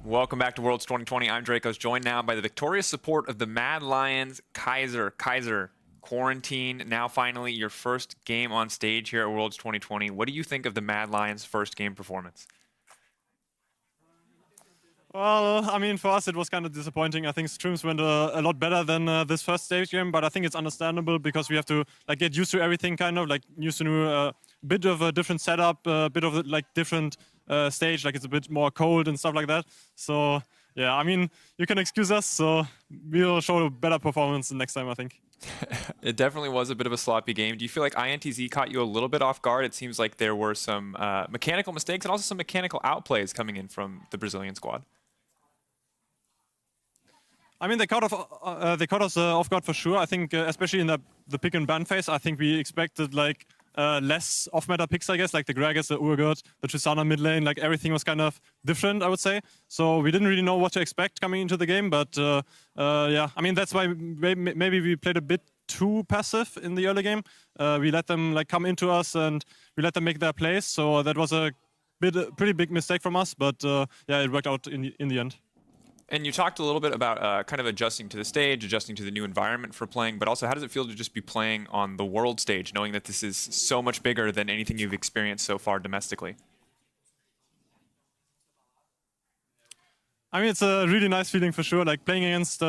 Welcome back to Worlds 2020. I'm Dracos, joined now by the victorious support of the Mad Lions, Kaiser. Kaiser, quarantine, now finally your first game on stage here at Worlds 2020. What do you think of the Mad Lions' first game performance? Well, I mean, for us, it was kind of disappointing. I think streams went a lot better than this first stage game, but I think it's understandable because we have to get used to everything, kind of used to a bit of a different setup, a bit of a different stage, it's a bit more cold and stuff like that. So yeah, I mean, you can excuse us. So we'll show a better performance next time, I think. It definitely was a bit of a sloppy game. Do you feel like INTZ caught you a little bit off guard? It seems like there were some mechanical mistakes and also some mechanical outplays coming in from the Brazilian squad. I mean, they caught us off guard for sure. I think, especially in the pick and ban phase, I think we expected less off-meta picks, I guess, like the Gragas, the Urgot, the Tristana mid lane, everything was kind of different, I would say. So we didn't really know what to expect coming into the game, but yeah, I mean, that's why maybe we played a bit too passive in the early game. We let them come into us and we let them make their plays. So that was a pretty big mistake from us, but yeah, it worked out in the end. And you talked a little bit about kind of adjusting to the stage, adjusting to the new environment for playing, but also how does it feel to just be playing on the world stage, knowing that this is so much bigger than anything you've experienced so far domestically? I mean, it's a really nice feeling for sure. Like playing against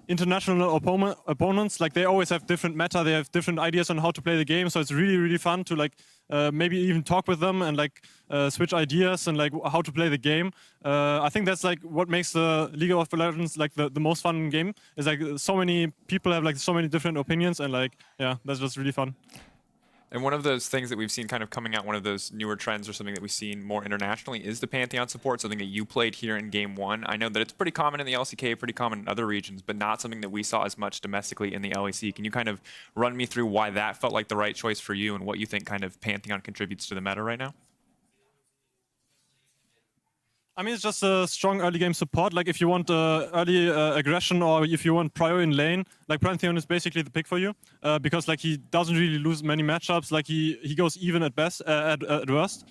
international opponents, like they always have different meta, they have different ideas on how to play the game. So it's really, really fun to like maybe even talk with them and like switch ideas and like how to play the game. I think that's like what makes the League of Legends like the most fun game. Is like so many people have like so many different opinions and like yeah, that's just really fun. And one of those things that we've seen kind of coming out, one of those newer trends or something that we've seen more internationally is the Pantheon support, something that you played here in Game 1. I know that it's pretty common in the LCK, pretty common in other regions, but not something that we saw as much domestically in the LEC. Can you kind of run me through why that felt like the right choice for you and what you think kind of Pantheon contributes to the meta right now? I mean, it's just a strong early game support. Like if you want early aggression or if you want prio in lane, like Pantheon is basically the pick for you because like he doesn't really lose many matchups. Like he goes even at best, at worst.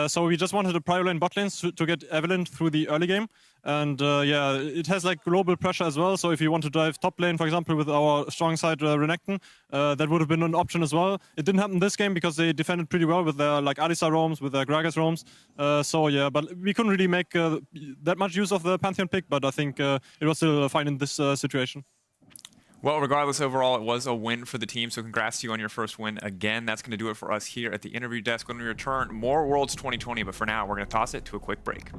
So we just wanted a prio lane bot lanes to get Evelyn through the early game. And yeah, it has like global pressure as well. So if you want to drive top lane, for example, with our strong side Renekton, that would have been an option as well. It didn't happen this game because they defended pretty well with their like Alisa roams, with their Gragas roams. So yeah, but we couldn't really make that much use of the Pantheon pick, but I think it was still fine in this situation. Well, regardless, overall, it was a win for the team, so congrats to you on your first win again. That's going to do it for us here at the interview desk. When we return, more Worlds 2020, but for now, we're going to toss it to a quick break.